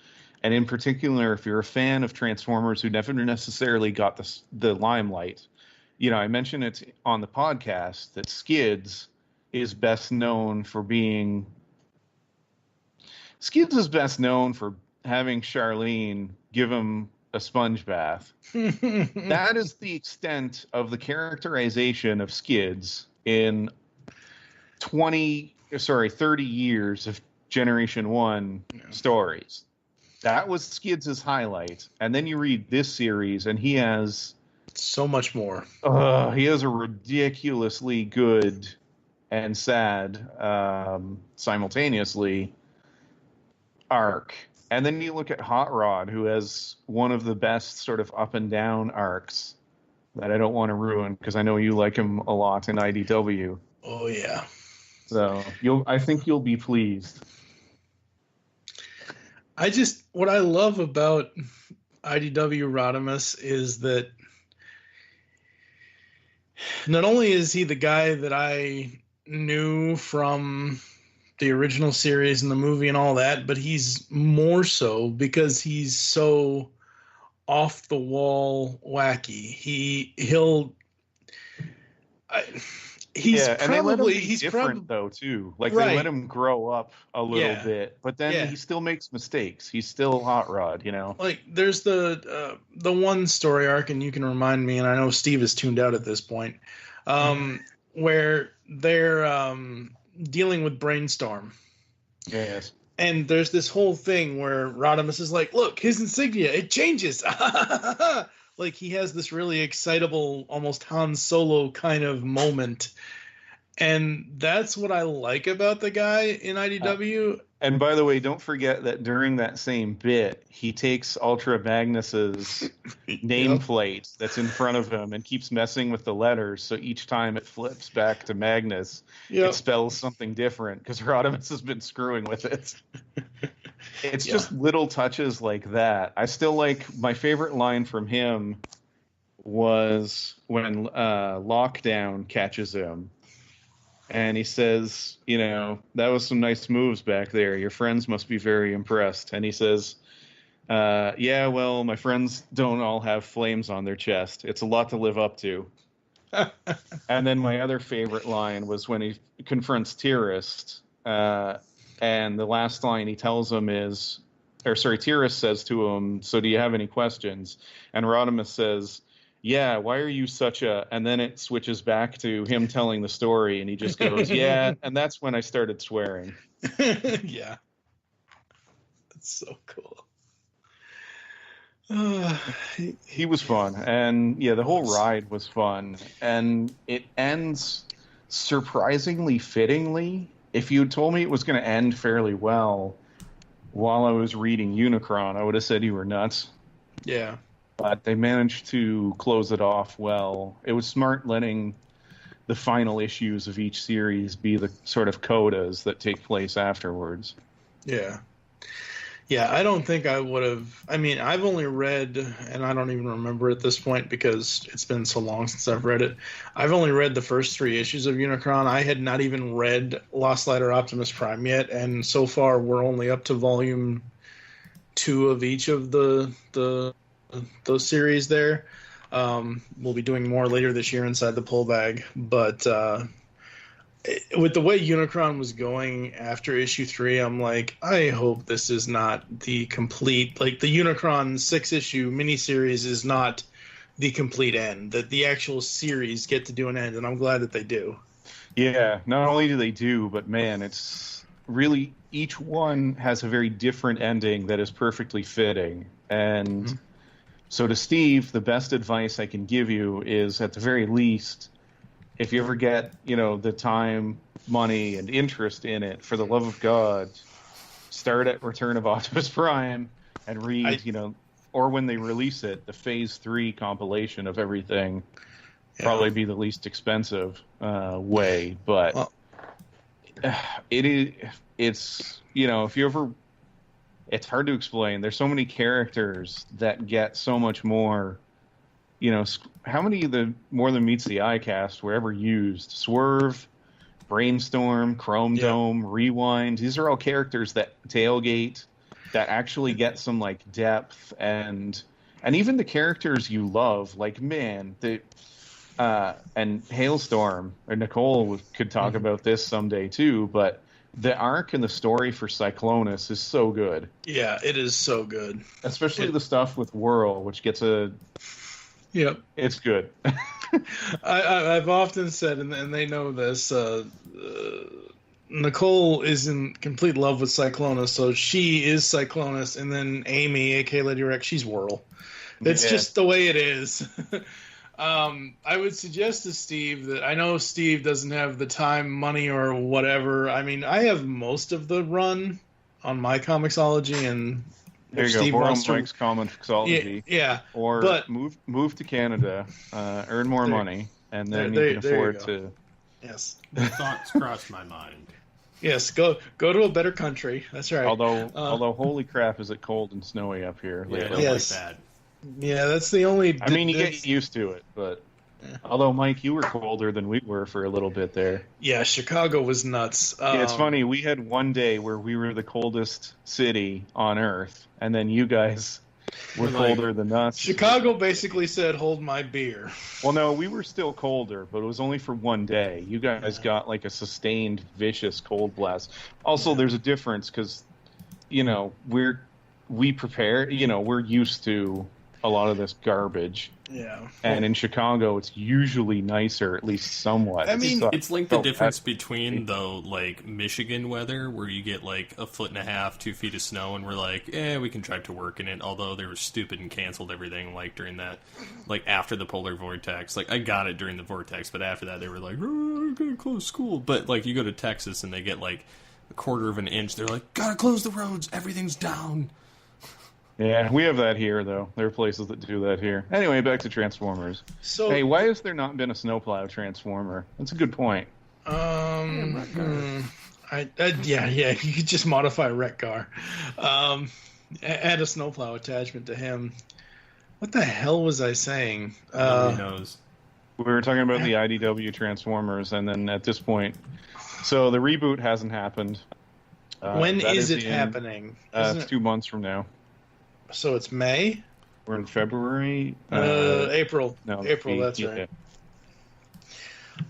and in particular, if you're a fan of Transformers who never necessarily got the limelight, I mentioned it on the podcast that Skids is best known for having Charlene give him a sponge bath. That is the extent of the characterization of Skids in 30 years of Generation 1 stories. That was Skids' highlight. And then you read this series, and he has so much more. He has a ridiculously good and sad simultaneously arc. And then you look at Hot Rod, who has one of the best sort of up and down arcs that I don't want to ruin because I know you like him a lot in IDW. Oh yeah. So I think you'll be pleased. What I love about IDW Rodimus is that not only is he the guy that I knew from the original series and the movie and all that, but he's more so because he's so off the wall wacky. He's different though too. Like right. They let him grow up a little bit, but then he still makes mistakes. He's still Hot Rod, you know. Like there's the one story arc, and you can remind me, and I know Steve is tuned out at this point, where they're dealing with Brainstorm. Yes. And there's this whole thing where Rodimus is like, look, his insignia, it changes. Like he has this really excitable, almost Han Solo kind of moment. And that's what I like about the guy in IDW. And by the way, don't forget that during that same bit, he takes Ultra Magnus's nameplate that's in front of him and keeps messing with the letters. So each time it flips back to Magnus, it spells something different because Rodimus has been screwing with it. It's just little touches like that. I still like my favorite line from him was when Lockdown catches him. And he says, you know, that was some nice moves back there. Your friends must be very impressed. And he says, yeah, well, my friends don't all have flames on their chest. It's a lot to live up to. And then my other favorite line was when he confronts Tyrist. And the last line he tells him is, Tyrist says to him, so do you have any questions? And Rodimus says, yeah, why are you such a... And then it switches back to him telling the story, and he just goes, yeah, and that's when I started swearing. Yeah. That's so cool. He was fun, and yeah, the whole ride was fun, and it ends surprisingly fittingly. If you had told me it was going to end fairly well while I was reading Unicron, I would have said you were nuts. Yeah. But they managed to close it off well. It was smart letting the final issues of each series be the sort of codas that take place afterwards. Yeah. Yeah, I don't think I would have... I mean, I've only read, and I don't even remember at this point because it's been so long since I've read it. I've only read the first 3 issues of Unicron. I had not even read Lost Light or Optimus Prime yet, and so far we're only up to volume 2 of each of those series there. We'll be doing more later this year inside the pull bag, but with the way Unicron was going after issue 3, I'm like, I hope this is not the complete, like the Unicron 6-issue miniseries is not the complete end, that the actual series get to do an end, and I'm glad that they do. Yeah, not only do they do, but man, it's really, each one has a very different ending that is perfectly fitting. And so to Steve, the best advice I can give you is, at the very least, if you ever get, you know, the time, money, and interest in it, for the love of God, start at Return of Optimus Prime and read, or when they release it, the Phase 3 compilation of everything. Probably be the least expensive way, but it's, if you ever... It's hard to explain. There's so many characters that get so much more. How many of the More Than Meets the Eye cast were ever used? Swerve, Brainstorm, Chrome Dome, Rewind. These are all characters that tailgate, that actually get some like depth, and even the characters you love, like and Hailstorm or Nicole could talk about this someday too, but the arc and the story for Cyclonus is so good. Yeah, it is so good. Especially the stuff with Whirl, which gets a... Yep. It's good. I've often said, and they know this, Nicole is in complete love with Cyclonus, so she is Cyclonus, and then Amy, a.k.a. Lady Rex, she's Whirl. It's just the way it is. I would suggest to Steve that I know Steve doesn't have the time, money, or whatever. I mean, I have most of the run on my Comixology, and There if you go. Steve Borrow wants to, Mike's Comixology, yeah, or but move to Canada, earn more There- money, and then there- you can there you afford go. to. yes, The thoughts crossed my mind. yes, go to a better country. That's right. Although holy crap, is it cold and snowy up here Yeah, I lately? don't Yes. like that. Yeah, that's the only. I mean, you that's- get used to it, but Yeah. although Mike, you were colder than we were for a little bit there. Yeah, Chicago was nuts. Yeah, it's funny. We had one day where we were the coldest city on Earth, and then you guys were We're like- colder than us. Chicago basically said, "Hold my beer." Well, no, we were still colder, but it was only for one day. You guys got like a sustained, vicious cold blast. Also, there's a difference because, we prepare. We're used to a lot of this garbage, Yeah. and in Chicago, it's usually nicer, at least somewhat. I mean, It's like the Oh, difference that's- between, though, like Michigan weather, where you get like a foot and a half, 2 feet of snow, and we're like, we can drive to work in it. Although they were stupid and canceled everything, like during that, like after the polar vortex. Like I got it during the vortex, but after that they were like, I'm gonna close school. But like you go to Texas and they get like a quarter of an inch, they're like, gotta close the roads, everything's down. Yeah, we have that here, though. There are places that do that here. Anyway, back to Transformers. So, Hey, why has there not been a snowplow Transformer? That's a good point. yeah, you could just modify Wreck-Gar. Add a snowplow attachment to him. What the hell was I saying? Nobody knows. We were talking about the IDW Transformers, and then at this point, so the reboot hasn't happened. When that is it in, happening? Isn't It's it- 2 months from now. So it's May? We're in February. April. No, April, that's yeah.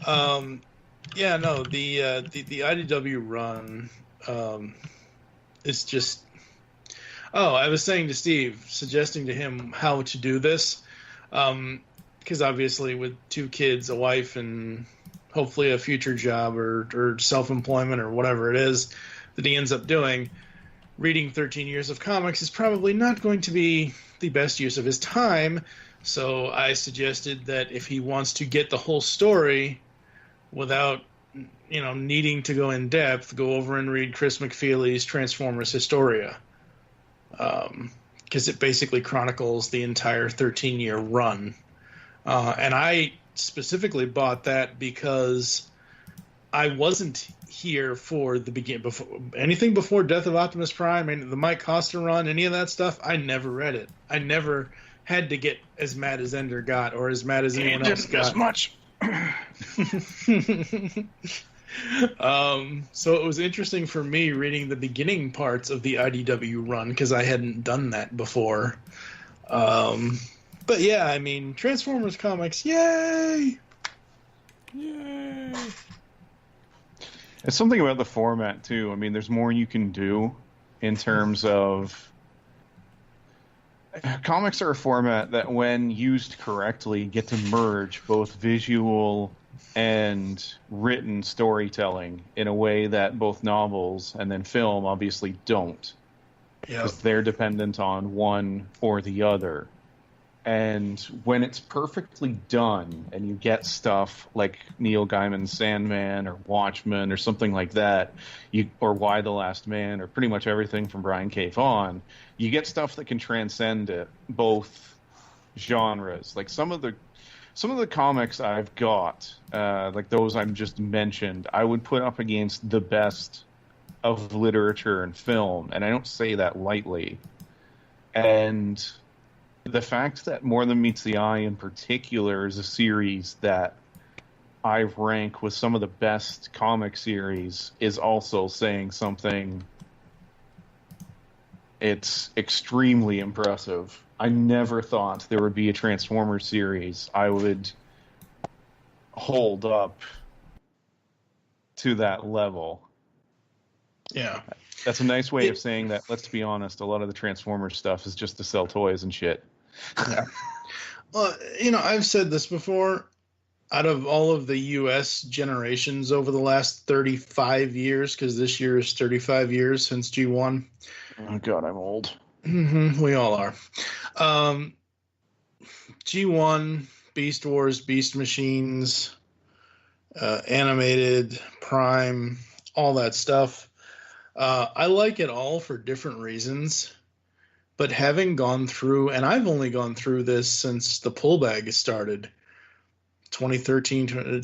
right. Yeah, no, the IDW run is just. Oh, I was saying to Steve, suggesting to him how to do this, because obviously with 2 kids, a wife, and hopefully a future job or self-employment or whatever it is that he ends up doing, reading 13 years of comics is probably not going to be the best use of his time. So I suggested that if he wants to get the whole story without, needing to go in depth, go over and read Chris McFeely's Transformers Historia. Because it basically chronicles the entire 13-year run. And I specifically bought that because I wasn't here for the anything before Death of Optimus Prime, and the Mike Costa run, any of that stuff. I never read it. I never had to get as mad as Ender got, or as mad as anyone else got. As much. So it was interesting for me reading the beginning parts of the IDW run because I hadn't done that before. But yeah, I mean, Transformers comics, yay! Yay! It's something about the format, too. I mean, there's more you can do in terms of... Comics are a format that, when used correctly, get to merge both visual and written storytelling in a way that both novels and then film obviously don't. Yeah. Because they're dependent on one or the other. And when it's perfectly done and you get stuff like Neil Gaiman's Sandman or Watchmen or something like that, or Why the Last Man, or pretty much everything from Brian K. Vaughan, you get stuff that can transcend it, both genres. Like some of the comics I've got, like those I've just mentioned, I would put up against the best of literature and film, and I don't say that lightly. And the fact that More Than Meets the Eye in particular is a series that I rank with some of the best comic series is also saying something. It's extremely impressive. I never thought there would be a Transformers series I would hold up to that level. Yeah. That's a nice way of saying that, let's be honest, a lot of the Transformers stuff is just to sell toys and shit. Well, I've said this before. Out of all of the U.S. generations over the last 35 years, because this year is 35 years since G1. Oh, God, I'm old. We all are. G1, Beast Wars, Beast Machines, Animated, Prime, all that stuff. I like it all for different reasons. But having gone through, and I've only gone through this since the pull bag started, 2013.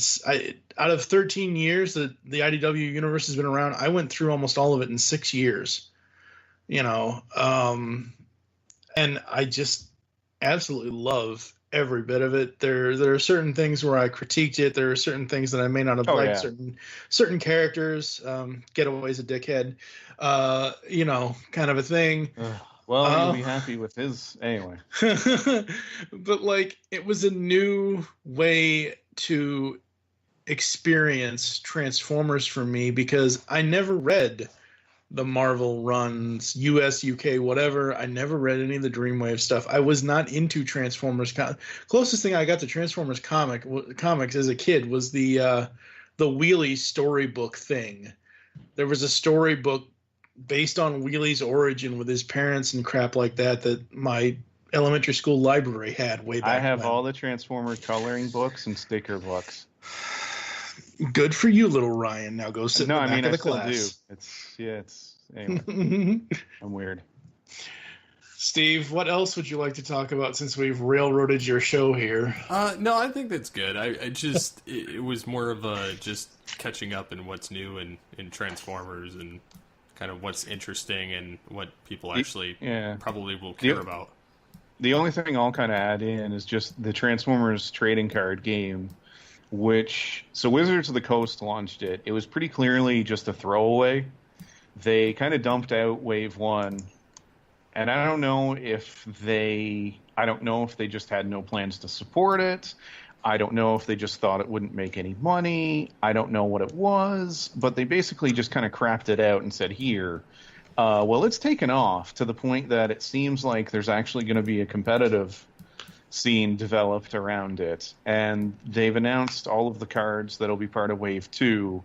Out of 13 years that the IDW universe has been around, I went through almost all of it in 6 years. And I just absolutely love every bit of it. There are certain things where I critiqued it. There are certain things that I may not have liked. Yeah. Certain characters. Getaway's a dickhead. Kind of a thing. Well, you'll be happy with his anyway. But like, it was a new way to experience Transformers for me because I never read the Marvel runs, US, UK, whatever. I never read any of the Dreamwave stuff. I was not into Transformers. Closest thing I got to Transformers comics as a kid was the Wheelie storybook thing. There was a storybook based on Wheelie's origin with his parents and crap like that my elementary school library had way back I have when. all the Transformer coloring books and sticker books. Good for you, little Ryan. Now go sit in the back of the class. It's anyway. I'm weird. Steve, what else would you like to talk about since we've railroaded your show here? No, I think that's good. It was more of a just catching up in what's new in Transformers and kind of what's interesting and what people actually probably will care about. The only thing I'll kind of add in is just the Transformers trading card game, so Wizards of the Coast launched it. It was pretty clearly just a throwaway. They kind of dumped out Wave 1, and I don't know if they just had no plans to support it. I don't know if they just thought it wouldn't make any money. I don't know what it was, but they basically just kind of crapped it out and said, here. Well, it's taken off to the point that it seems like there's actually going to be a competitive scene developed around it. And they've announced all of the cards that'll be part of Wave 2,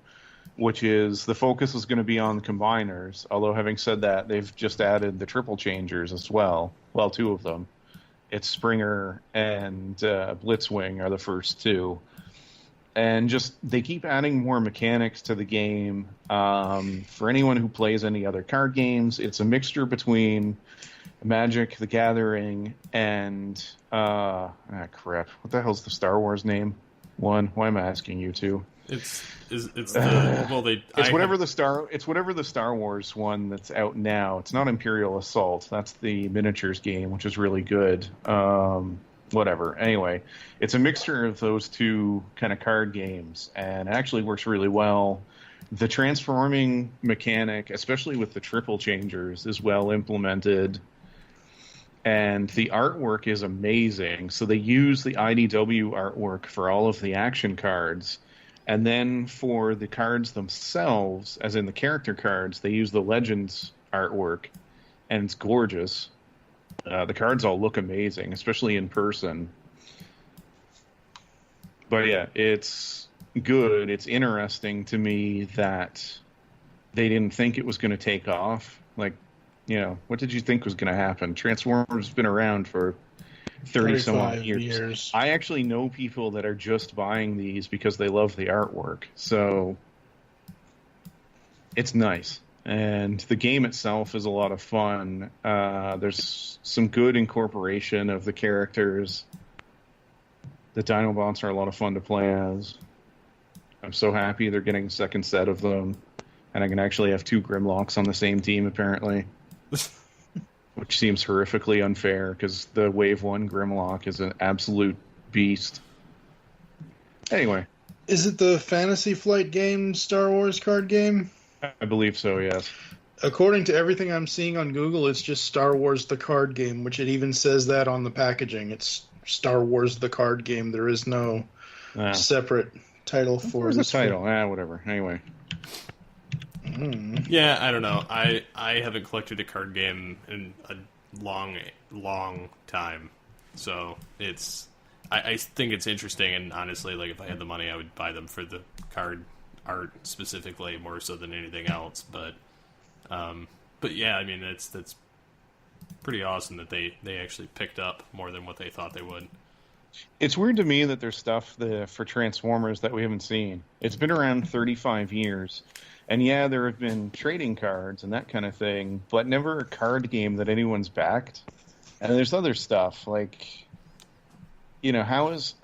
which is the focus is going to be on the combiners. Although having said that, they've just added the triple changers as well. Well, 2 of them. It's Springer and Blitzwing are the first 2. And just they keep adding more mechanics to the game. For anyone who plays any other card games, it's a mixture between Magic: The Gathering and crap. What the hell's the Star Wars name? Why am I asking you two? It's whatever the Star Wars one that's out now. It's not Imperial Assault. That's the miniatures game, which is really good. Whatever. Anyway, it's a mixture of those 2 kind of card games, and it actually works really well. The transforming mechanic, especially with the triple changers, is well implemented, and the artwork is amazing. So they use the IDW artwork for all of the action cards. And then for the cards themselves, as in the character cards, they use the Legends artwork, and it's gorgeous. The cards all look amazing, especially in person. But yeah, it's good. It's interesting to me that they didn't think it was going to take off. Like, what did you think was going to happen? Transformers has been around for 30-some-odd years. I actually know people that are just buying these because they love the artwork. So it's nice. And the game itself is a lot of fun. There's some good incorporation of the characters. The Dinobots are a lot of fun to play as. I'm so happy they're getting a second set of them. And I can actually have 2 Grimlocks on the same team, apparently. Which seems horrifically unfair, because the Wave 1 Grimlock is an absolute beast. Anyway. Is it the Fantasy Flight game Star Wars card game? I believe so, yes. According to everything I'm seeing on Google, it's just Star Wars the card game, which it even says that on the packaging. It's Star Wars the card game. There is no separate title for the title. Whatever. Anyway. Yeah, I don't know. I haven't collected a card game in a long time. So I think it's interesting, and honestly, like, if I had the money, I would buy them for the card art specifically, more so than anything else. But yeah, I mean, that's pretty awesome that they actually picked up more than what they thought they would. It's weird to me that there's stuff for Transformers that we haven't seen. It's been around 35 years. And yeah, there have been trading cards and that kind of thing, but never a card game that anyone's backed. And there's other stuff, like, how is...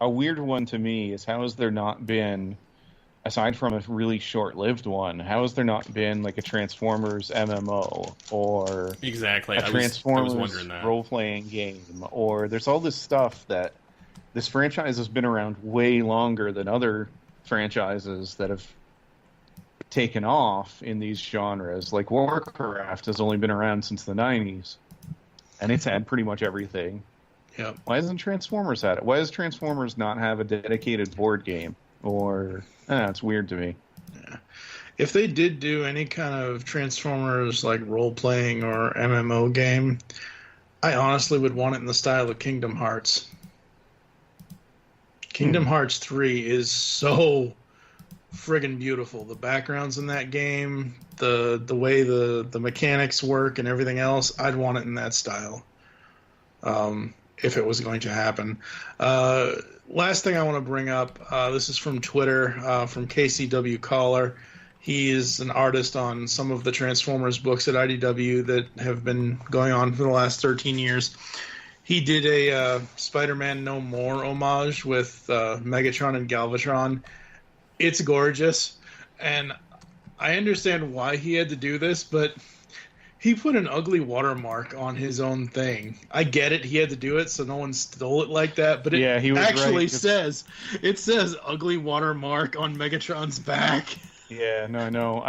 A weird one to me is how has there not been, aside from a really short-lived one, how has there not been like a Transformers MMO or exactly a Transformers wondering that. role-playing game? Or there's all this stuff that this franchise has been around way longer than other franchises that have taken off in these genres. Like Warcraft has only been around since the 90s, and it's had pretty much everything. Yep. Why hasn't Transformers had it? Why does Transformers not have a dedicated board game? Or, it's weird to me. Yeah. If they did do any kind of Transformers like role-playing or MMO game, I honestly would want it in the style of Kingdom Hearts. Kingdom Hearts 3 is so friggin' beautiful. The backgrounds in that game, the way the mechanics work and everything else, I'd want it in that style. If it was going to happen. Last thing I want to bring up, this is from Twitter, from KCW Caller. He is an artist on some of the Transformers books at IDW that have been going on for the last 13 years. He did a Spider-Man No More homage with Megatron and Galvatron. It's gorgeous, and I understand why he had to do this, but he put an ugly watermark on his own thing. I get it. He had to do it so no one stole it like that. But it he was actually right. says ugly watermark on Megatron's back. Yeah, no.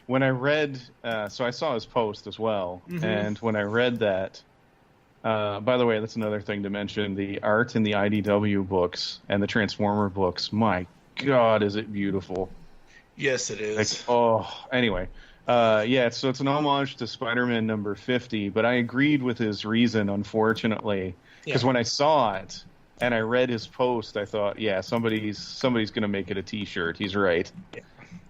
When I read, so I saw his post as well. Mm-hmm. And when I read that, by the way, that's another thing to mention. The art in the IDW books and the Transformer books, my God, is it beautiful. Yes, it is. Anyway. So it's an homage to Spider-Man number 50, but I agreed with his reason, unfortunately, because when I saw it and I read his post, I thought, somebody's going to make it a T-shirt. He's right. Yeah.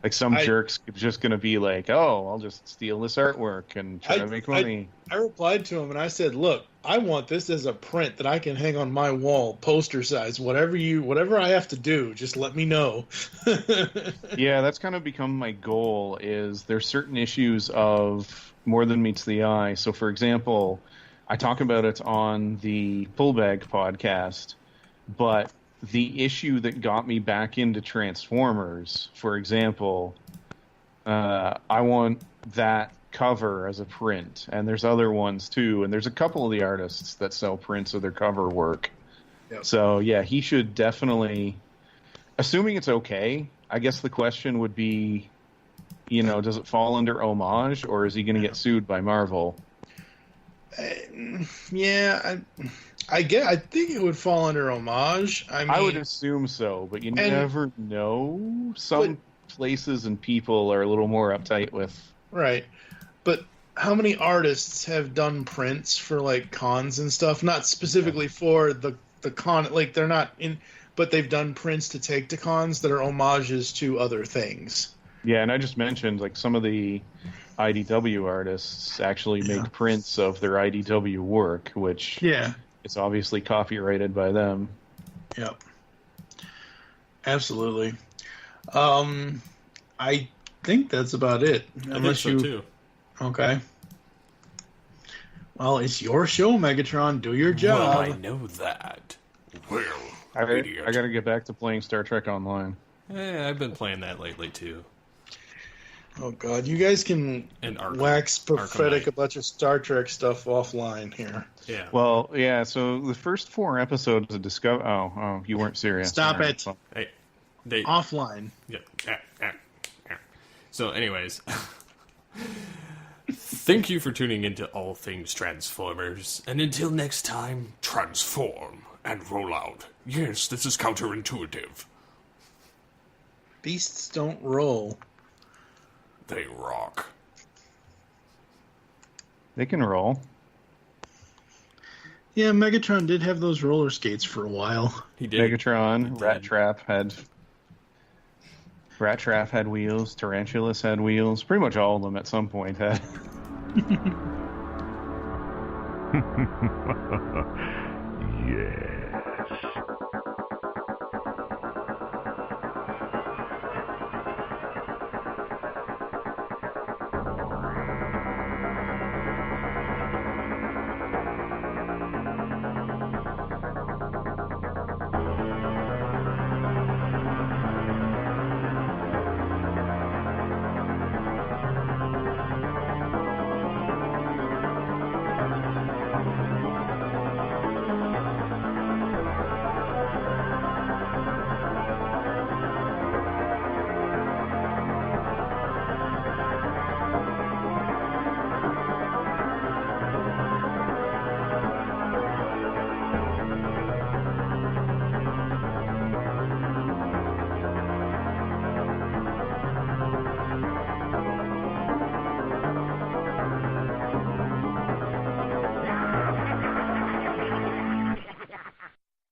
Like some jerk's just going to be like, I'll just steal this artwork and try to make money. I replied to him and I said, look, I want this as a print that I can hang on my wall, poster size, whatever I have to do, just let me know. Yeah, that's kind of become my goal. Is there's certain issues of More Than Meets the Eye. So, for example, I talk about it on the Pullbag podcast, but the issue that got me back into Transformers, for example, I want that cover as a print, and there's other ones too, and there's a couple of the artists that sell prints of their cover work. Yep. So he should definitely, assuming it's okay, I guess the question would be, does it fall under homage, or is he going to get sued by Marvel? I think it would fall under homage. I would assume so, but you never know. Some places and people are a little more uptight with. Right. But how many artists have done prints for like cons and stuff? Not specifically for the con, like they're not in, but they've done prints to take to cons that are homages to other things. Yeah, and I just mentioned like some of the IDW artists actually make prints of their IDW work, which it's obviously copyrighted by them. Yep. Absolutely. I think that's about it. I think so too. Okay. Well, it's your show, Megatron. Do your job. Well, I know that. Well, I got to get back to playing Star Trek Online. I've been playing that lately too. Oh God, you guys can wax prophetic about your Star Trek stuff offline here. Yeah. Well, so the first 4 episodes of Discovery. Oh, you weren't serious. Stop it. Hey, offline. Yeah. So, anyways, thank you for tuning into All Things Transformers, and until next time, transform and roll out. Yes, this is counterintuitive. Beasts don't roll. They rock. They can roll. Yeah, Megatron did have those roller skates for a while. He did. Megatron, Rat Trap had wheels. Tarantulas had wheels. Pretty much all of them at some point had. Yes.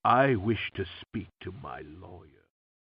I wish to speak to my lawyer.